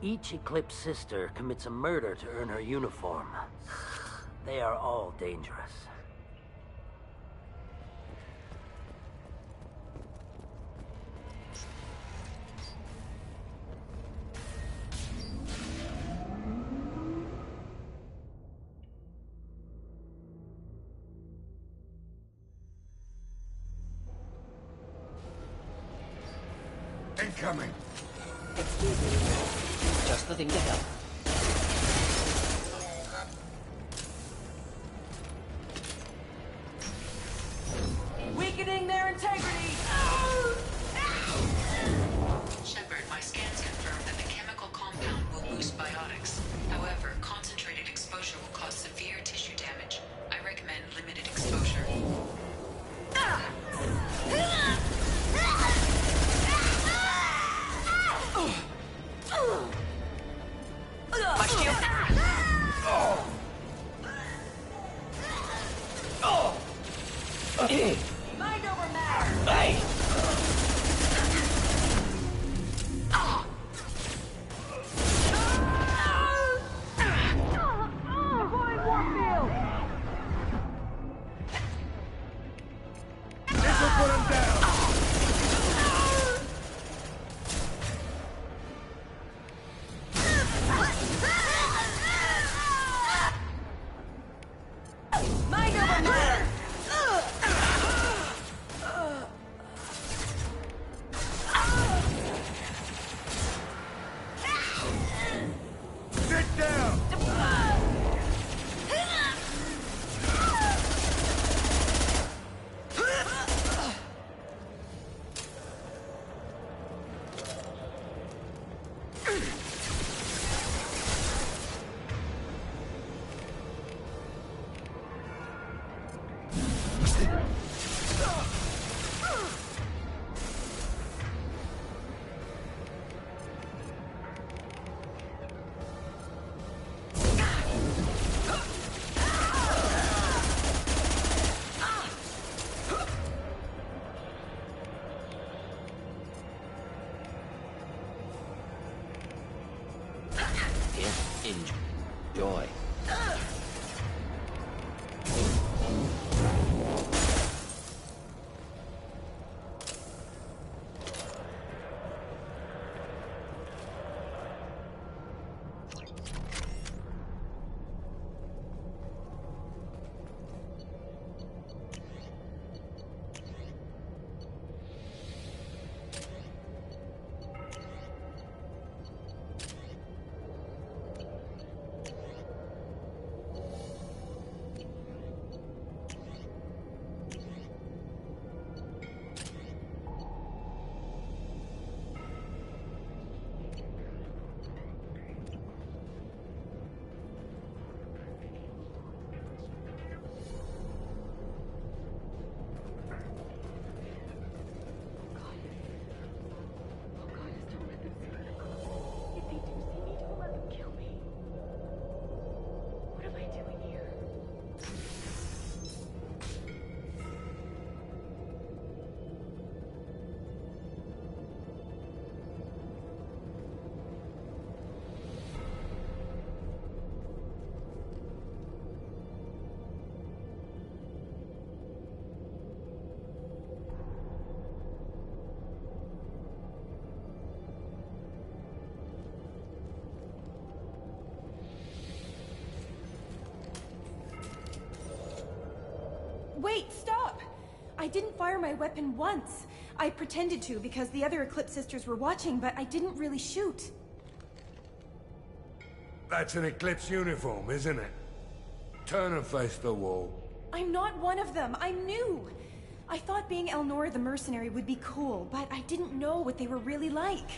Each Eclipse sister commits a murder to earn her uniform. They are all dangerous. Incoming! Excuse me. Just the thing to help. Weakening their integrity! Shepard, my scans confirm that the chemical compound will boost biotics. However, concentrated exposure will cause severe tissue damage. I recommend limited exposure. My shield. Mind over matter! Hey! Deploying warp field! This will put him down! Mind over matter! Sit down! Enjoy. Wait, stop! I didn't fire my weapon once. I pretended to because the other Eclipse sisters were watching, but I didn't really shoot. That's an Eclipse uniform, isn't it? Turn and face the wall. I'm not one of them. I'm new. I thought being Elnora the mercenary would be cool, but I didn't know what they were really like.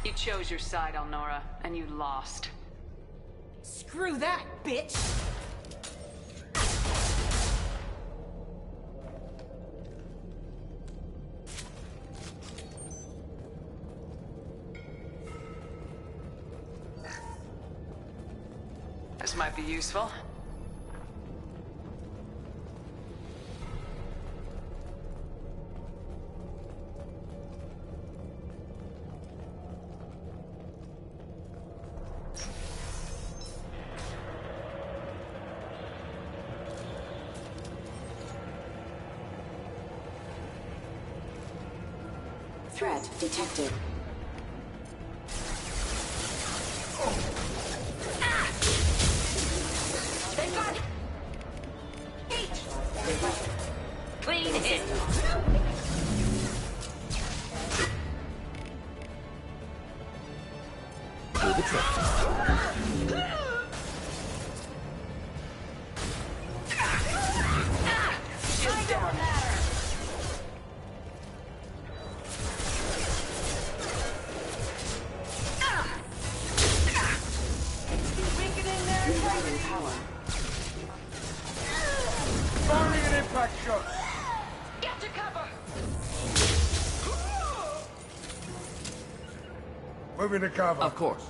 You chose your side, Elnora, and you lost. Screw that, bitch! This might be useful. Threat detected. Clean hit. Do the trick. Firing an impact shot! Get to cover! Moving to cover. Of course.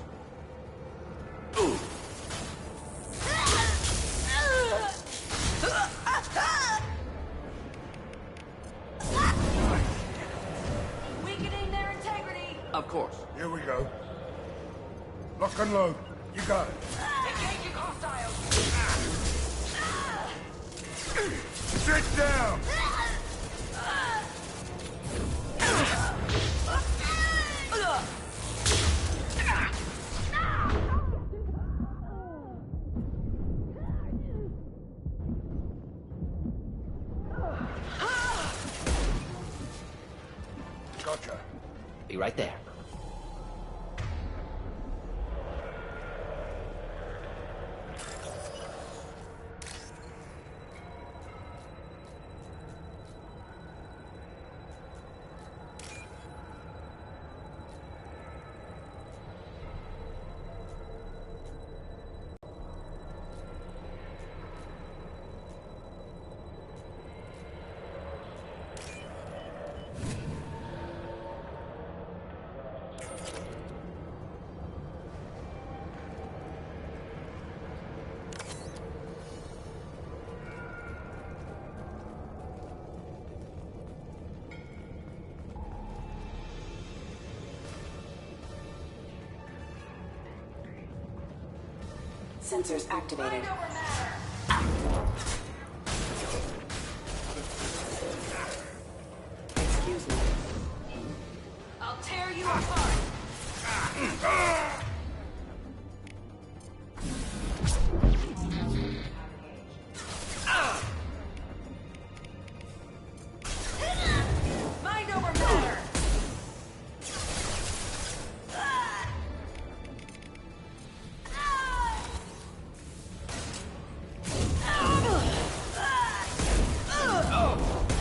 Weakening their integrity! Of course. Here we go. Lock and load. You got it. Engaging hostiles! Sit down! Gotcha. Be right there. Sensors activated. Excuse me. I'll tear you apart! Mind over matter!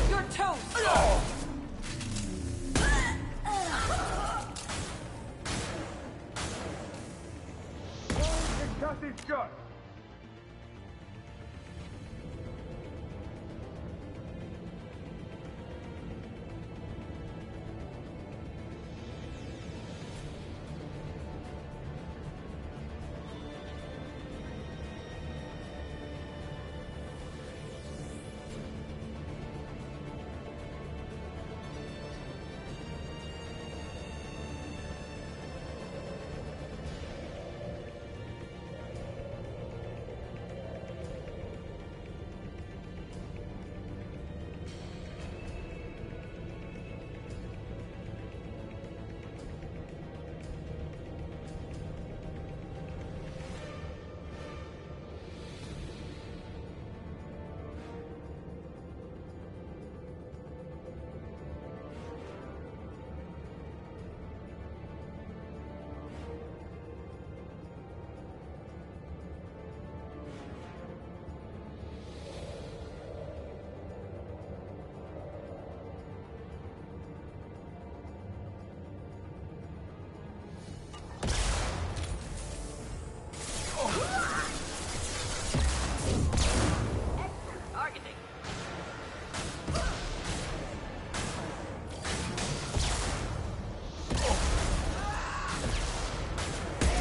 You're toast! Concussive shot!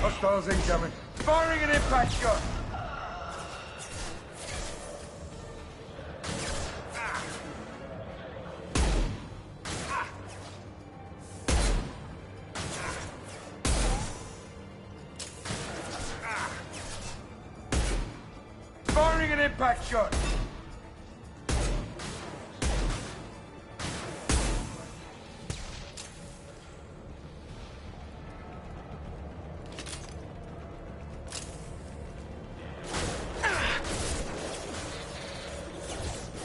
Hostiles incoming. Firing an impact shot! Firing an impact shot!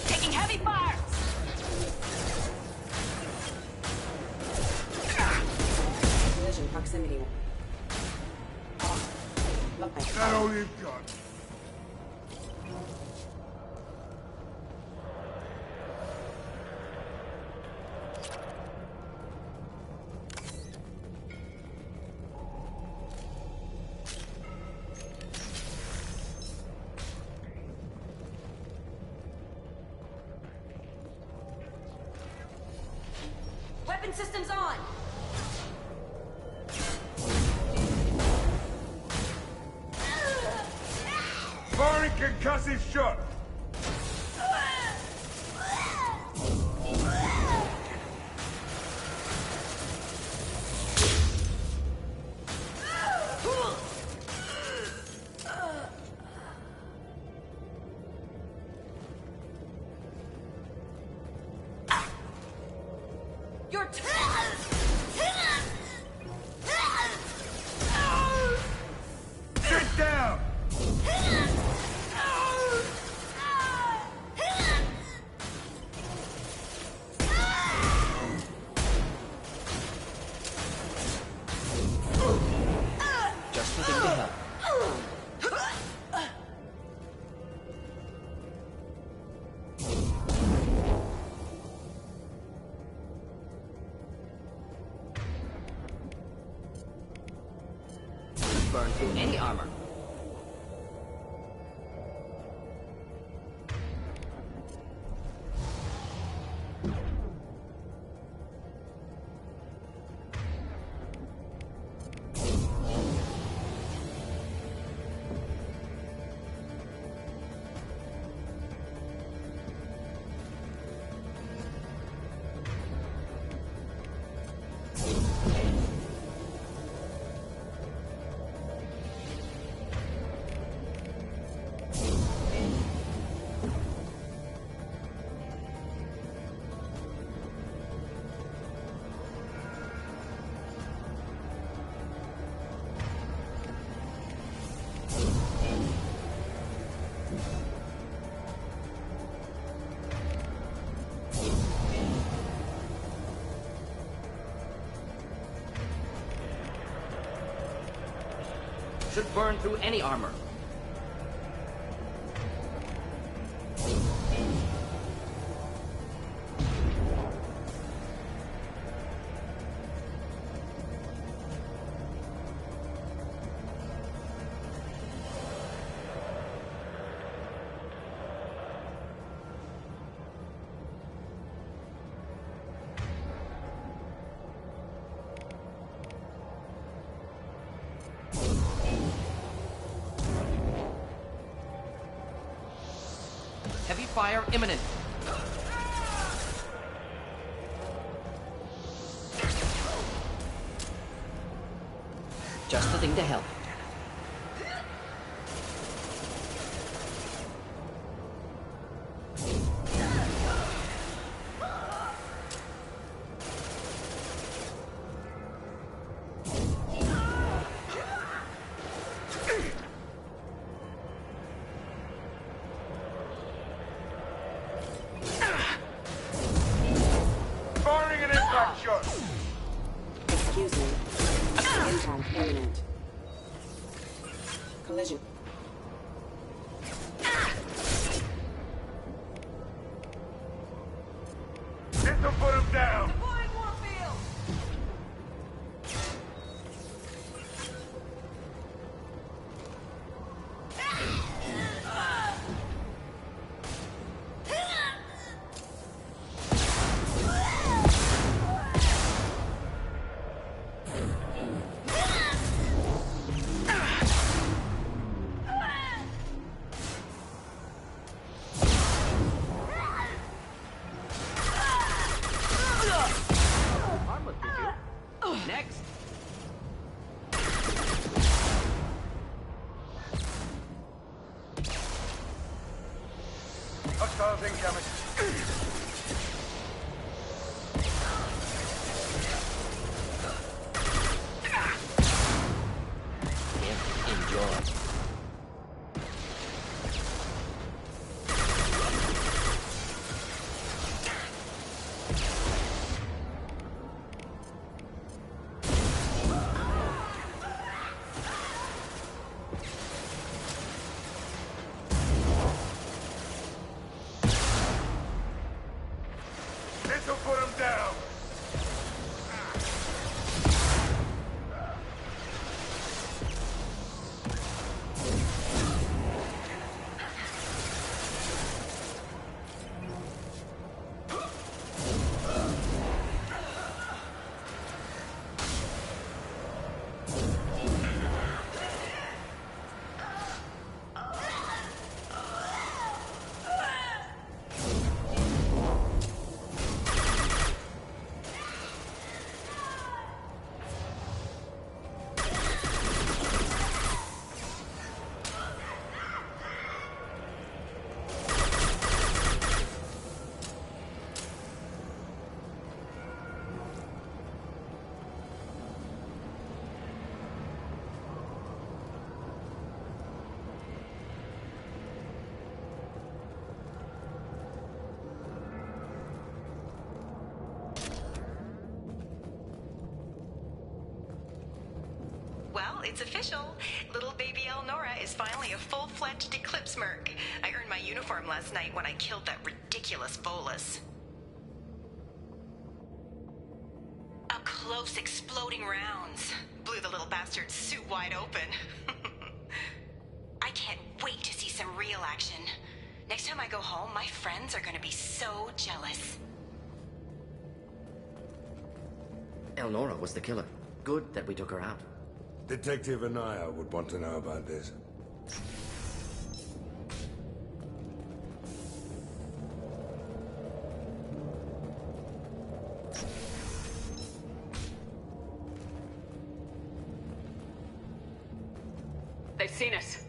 Taking heavy fire! Collision proximity. Is that all you've got? Weapon systems on! Firing concussive shot! You're Sit down! Just looking to help. Burn through any armor. should burn through any armor. Heavy fire imminent. Just the thing to help. Firing an impact shot! Excuse me. Impact imminent. Collision. This'll put him down! Next. Hostiles incoming. Enjoy. This'll put him down! Well, it's official. Little baby Elnora is finally a full-fledged Eclipse Merc. I earned my uniform last night when I killed that ridiculous Volus. Up close, exploding rounds. Blew the little bastard's suit wide open. I can't wait to see some real action. Next time I go home, my friends are gonna be so jealous. Elnora was the killer. Good that we took her out. Detective Anaya would want to know about this. They've seen us.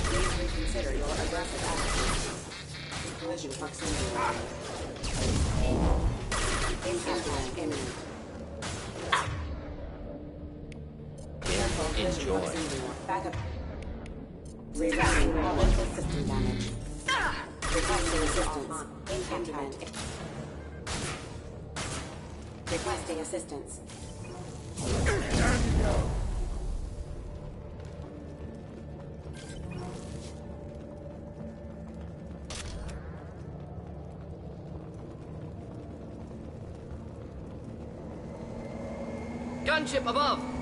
Please reconsider your aggressive attitude. Collision proximity. Impact imminent. Careful, collision proximity. Backup. Rerouting all system damage. Requesting assistance. Impendiment. Requesting assistance. Gunship above!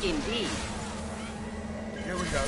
Indeed. Here we go.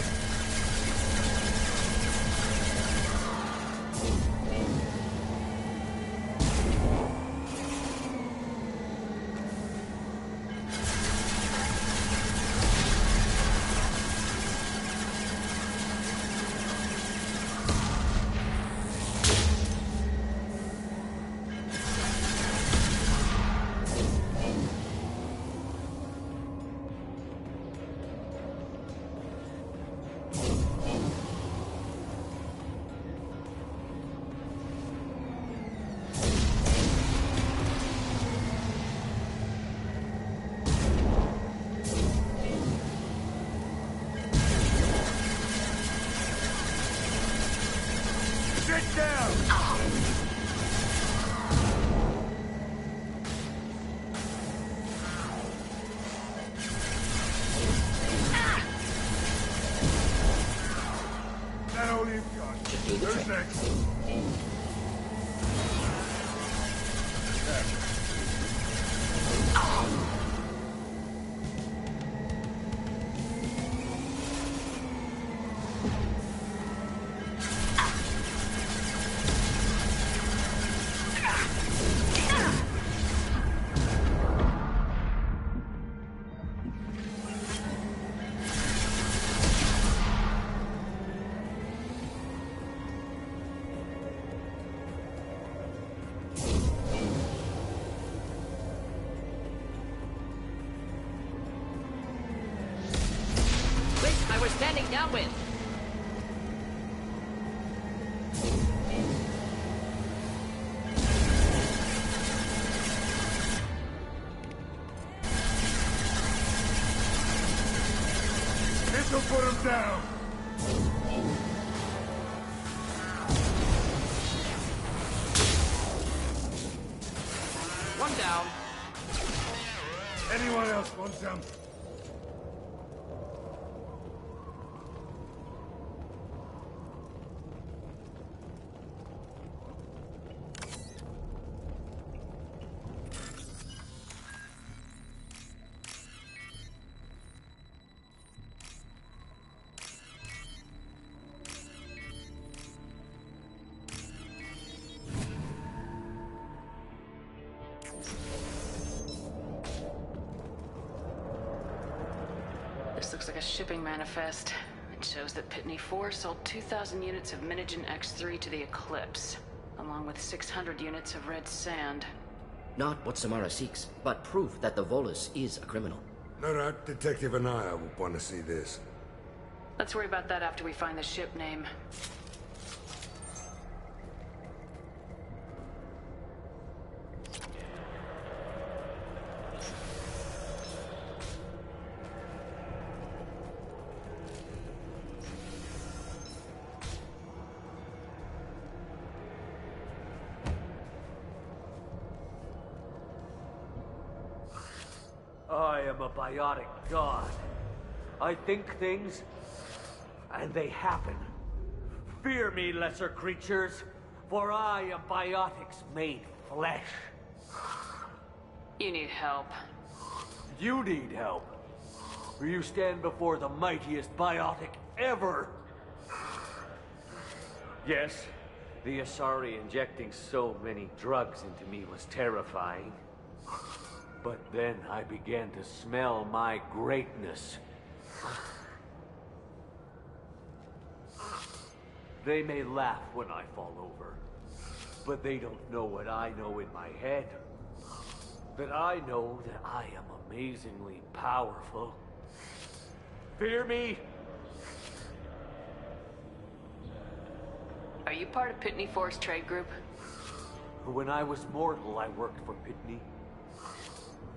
Who's next? We're standing downwind. This'll put him down. One down. Anyone else want some? looks like a shipping manifest. It shows that Pitney 4 sold 2,000 units of Minigen X3 to the Eclipse, along with 600 units of red sand. Not what Samara seeks, but proof that the Volus is a criminal. No doubt Detective Anaya will want to see this. Let's worry about that after we find the ship name. I am a biotic god. I think things, and they happen. Fear me, lesser creatures, for I am biotics made flesh. You need help. You need help. For you stand before the mightiest biotic ever. Yes, the Asari injecting so many drugs into me was terrifying. But then I began to smell my greatness. They may laugh when I fall over, but they don't know what I know in my head. That I know that I am amazingly powerful. Fear me? Are you part of Pitney 4's trade group? When I was mortal, I worked for Pitney.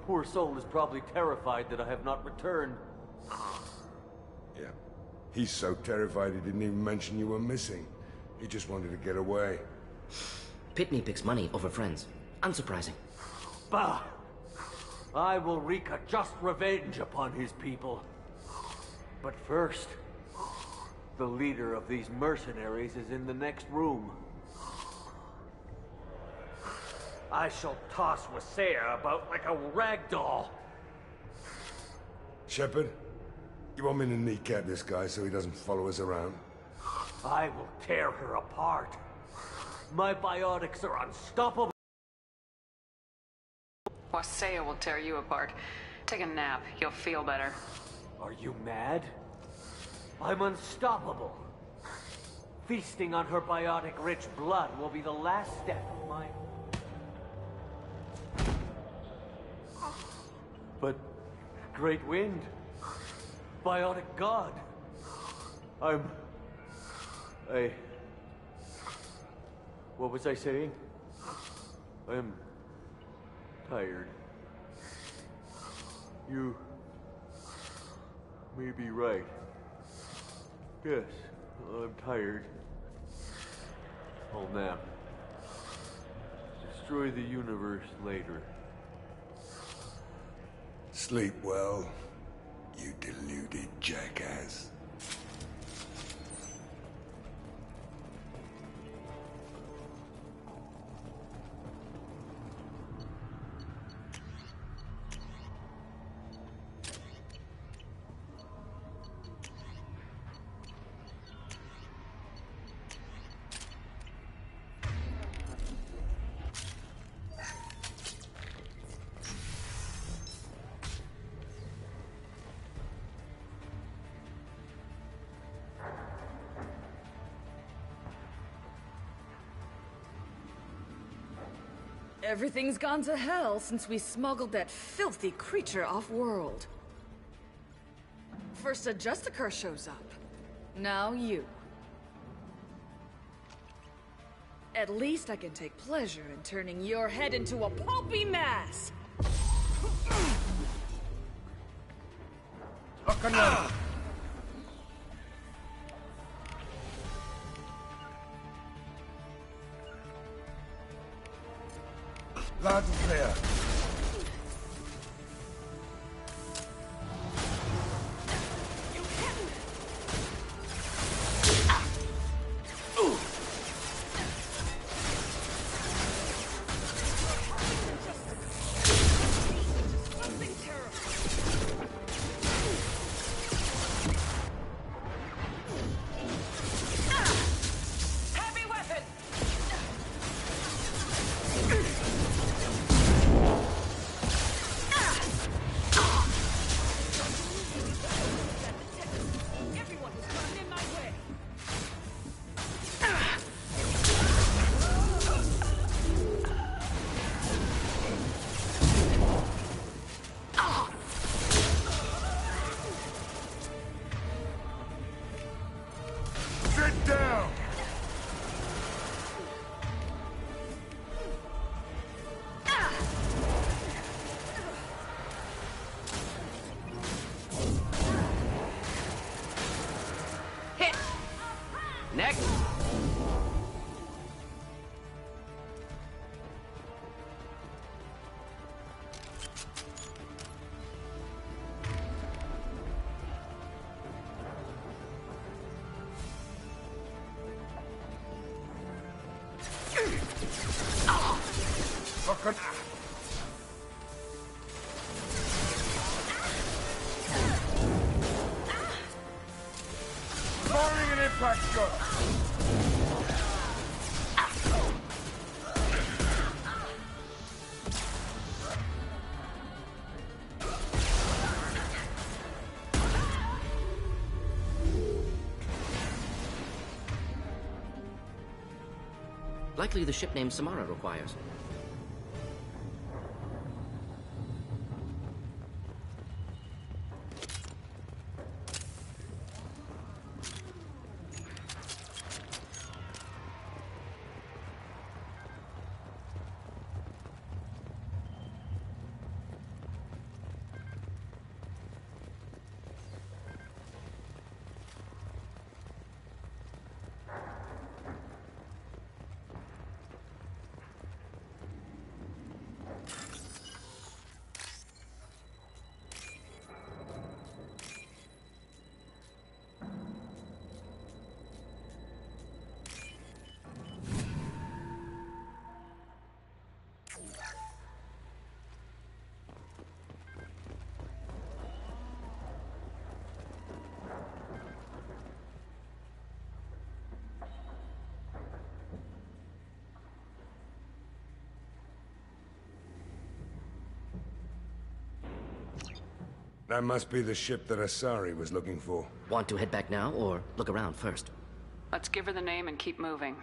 Poor soul is probably terrified that I have not returned. Yeah. He's so terrified he didn't even mention you were missing. He just wanted to get away. Pitney picks money over friends. Unsurprising. Bah! I will wreak a just revenge upon his people. But first, the leader of these mercenaries is in the next room. I shall toss Wasea about like a rag doll. Shepard, you want me to kneecap this guy so he doesn't follow us around? I will tear her apart. My biotics are unstoppable. Wasea will tear you apart. Take a nap. You'll feel better. Are you mad? I'm unstoppable. Feasting on her biotic-rich blood will be the last step of my... But... Great Wind... Biotic God... What was I saying? I'm... tired. You... may be right. Yes, I'm tired. I'll nap. Destroy the universe later. Sleep well, you deluded jackass. Everything's gone to hell since we smuggled that filthy creature off-world. First a Justicar shows up. Now you. At least I can take pleasure in turning your head into a pulpy mass! Loud and clear. Heavy weapon! Firing an impact shot! Likely the ship name Samara requires. That must be the ship that Asari was looking for. Want to head back now, or look around first? Let's give her the name and keep moving.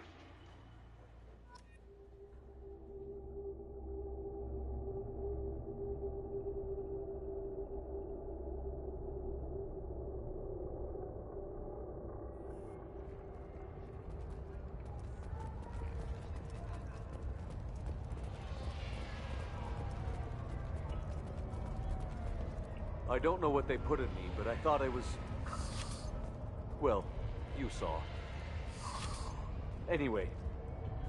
I don't know what they put in me, but I thought I was... Well, you saw. Anyway,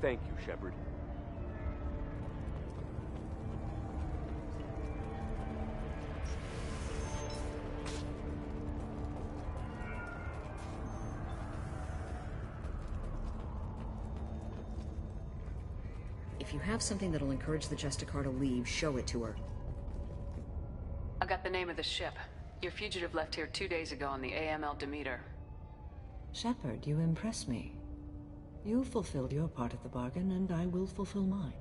thank you, Shepard. If you have something that'll encourage the Justicar to leave, show it to her. I got the name of the ship. Your fugitive left here 2 days ago on the AML Demeter. Shepard, you impress me. You fulfilled your part of the bargain, and I will fulfill mine.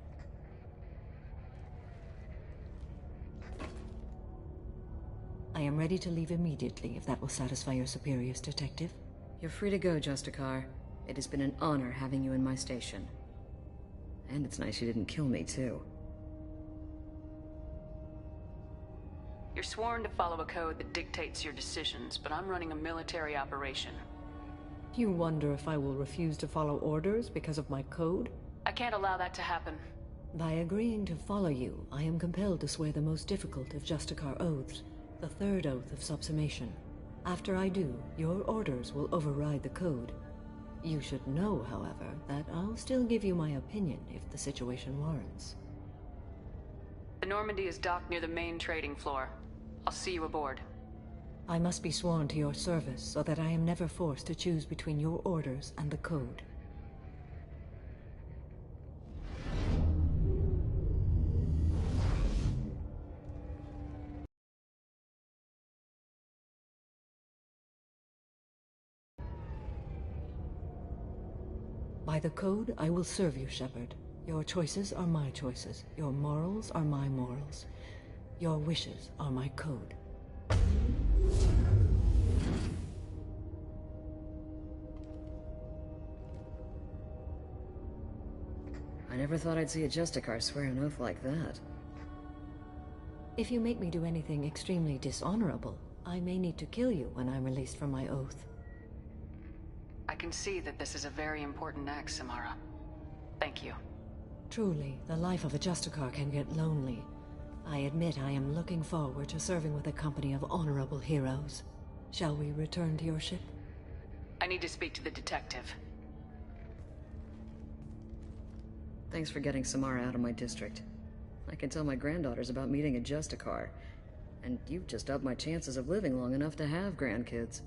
I am ready to leave immediately, if that will satisfy your superiors, Detective. You're free to go, Justicar. It has been an honor having you in my station. And it's nice you didn't kill me, too. You're sworn to follow a code that dictates your decisions, but I'm running a military operation. You wonder if I will refuse to follow orders because of my code? I can't allow that to happen. By agreeing to follow you, I am compelled to swear the most difficult of Justicar oaths, the third oath of subsumation. After I do, your orders will override the code. You should know, however, that I'll still give you my opinion if the situation warrants. The Normandy is docked near the main trading floor. I'll see you aboard. I must be sworn to your service so that I am never forced to choose between your orders and the code. By the code, I will serve you, Shepard. Your choices are my choices. Your morals are my morals. Your wishes are my code. I never thought I'd see a Justicar swear an oath like that. If you make me do anything extremely dishonorable, I may need to kill you when I'm released from my oath. I can see that this is a very important act, Samara. Thank you. Truly, the life of a Justicar can get lonely. I admit I am looking forward to serving with a company of honorable heroes. Shall we return to your ship? I need to speak to the detective. Thanks for getting Samara out of my district. I can tell my granddaughters about meeting a Justicar. And you've just upped my chances of living long enough to have grandkids.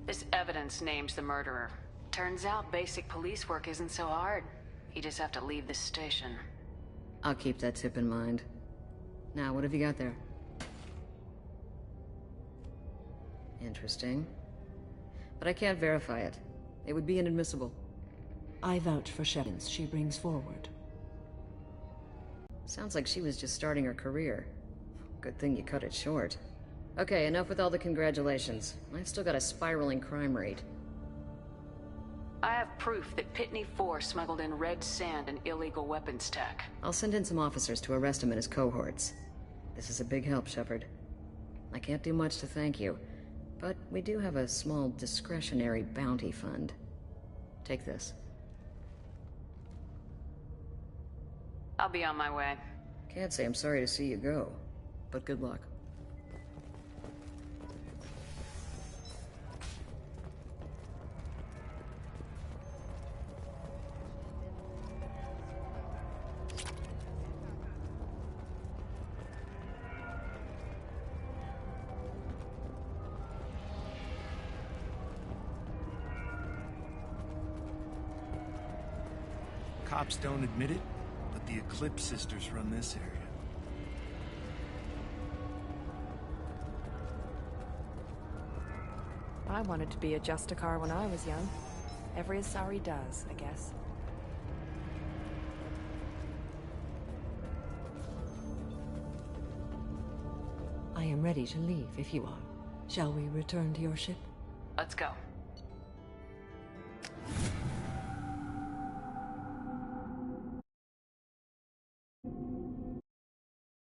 This evidence names the murderer. Turns out basic police work isn't so hard. You just have to leave the station. I'll keep that tip in mind. Now, what have you got there? Interesting. But I can't verify it. It would be inadmissible. I vouch for Shepard she brings forward. Sounds like she was just starting her career. Good thing you cut it short. Okay, enough with all the congratulations. I've still got a spiraling crime rate. I have proof that Pitney 4 smuggled in red sand and illegal weapons tech. I'll send in some officers to arrest him and his cohorts. This is a big help, Shepard. I can't do much to thank you, but we do have a small discretionary bounty fund. Take this. I'll be on my way. Can't say I'm sorry to see you go, but good luck. Cops don't admit it, but the Eclipse sisters run this area. I wanted to be a Justicar when I was young. Every Asari does, I guess. I am ready to leave if you are. Shall we return to your ship? Let's go.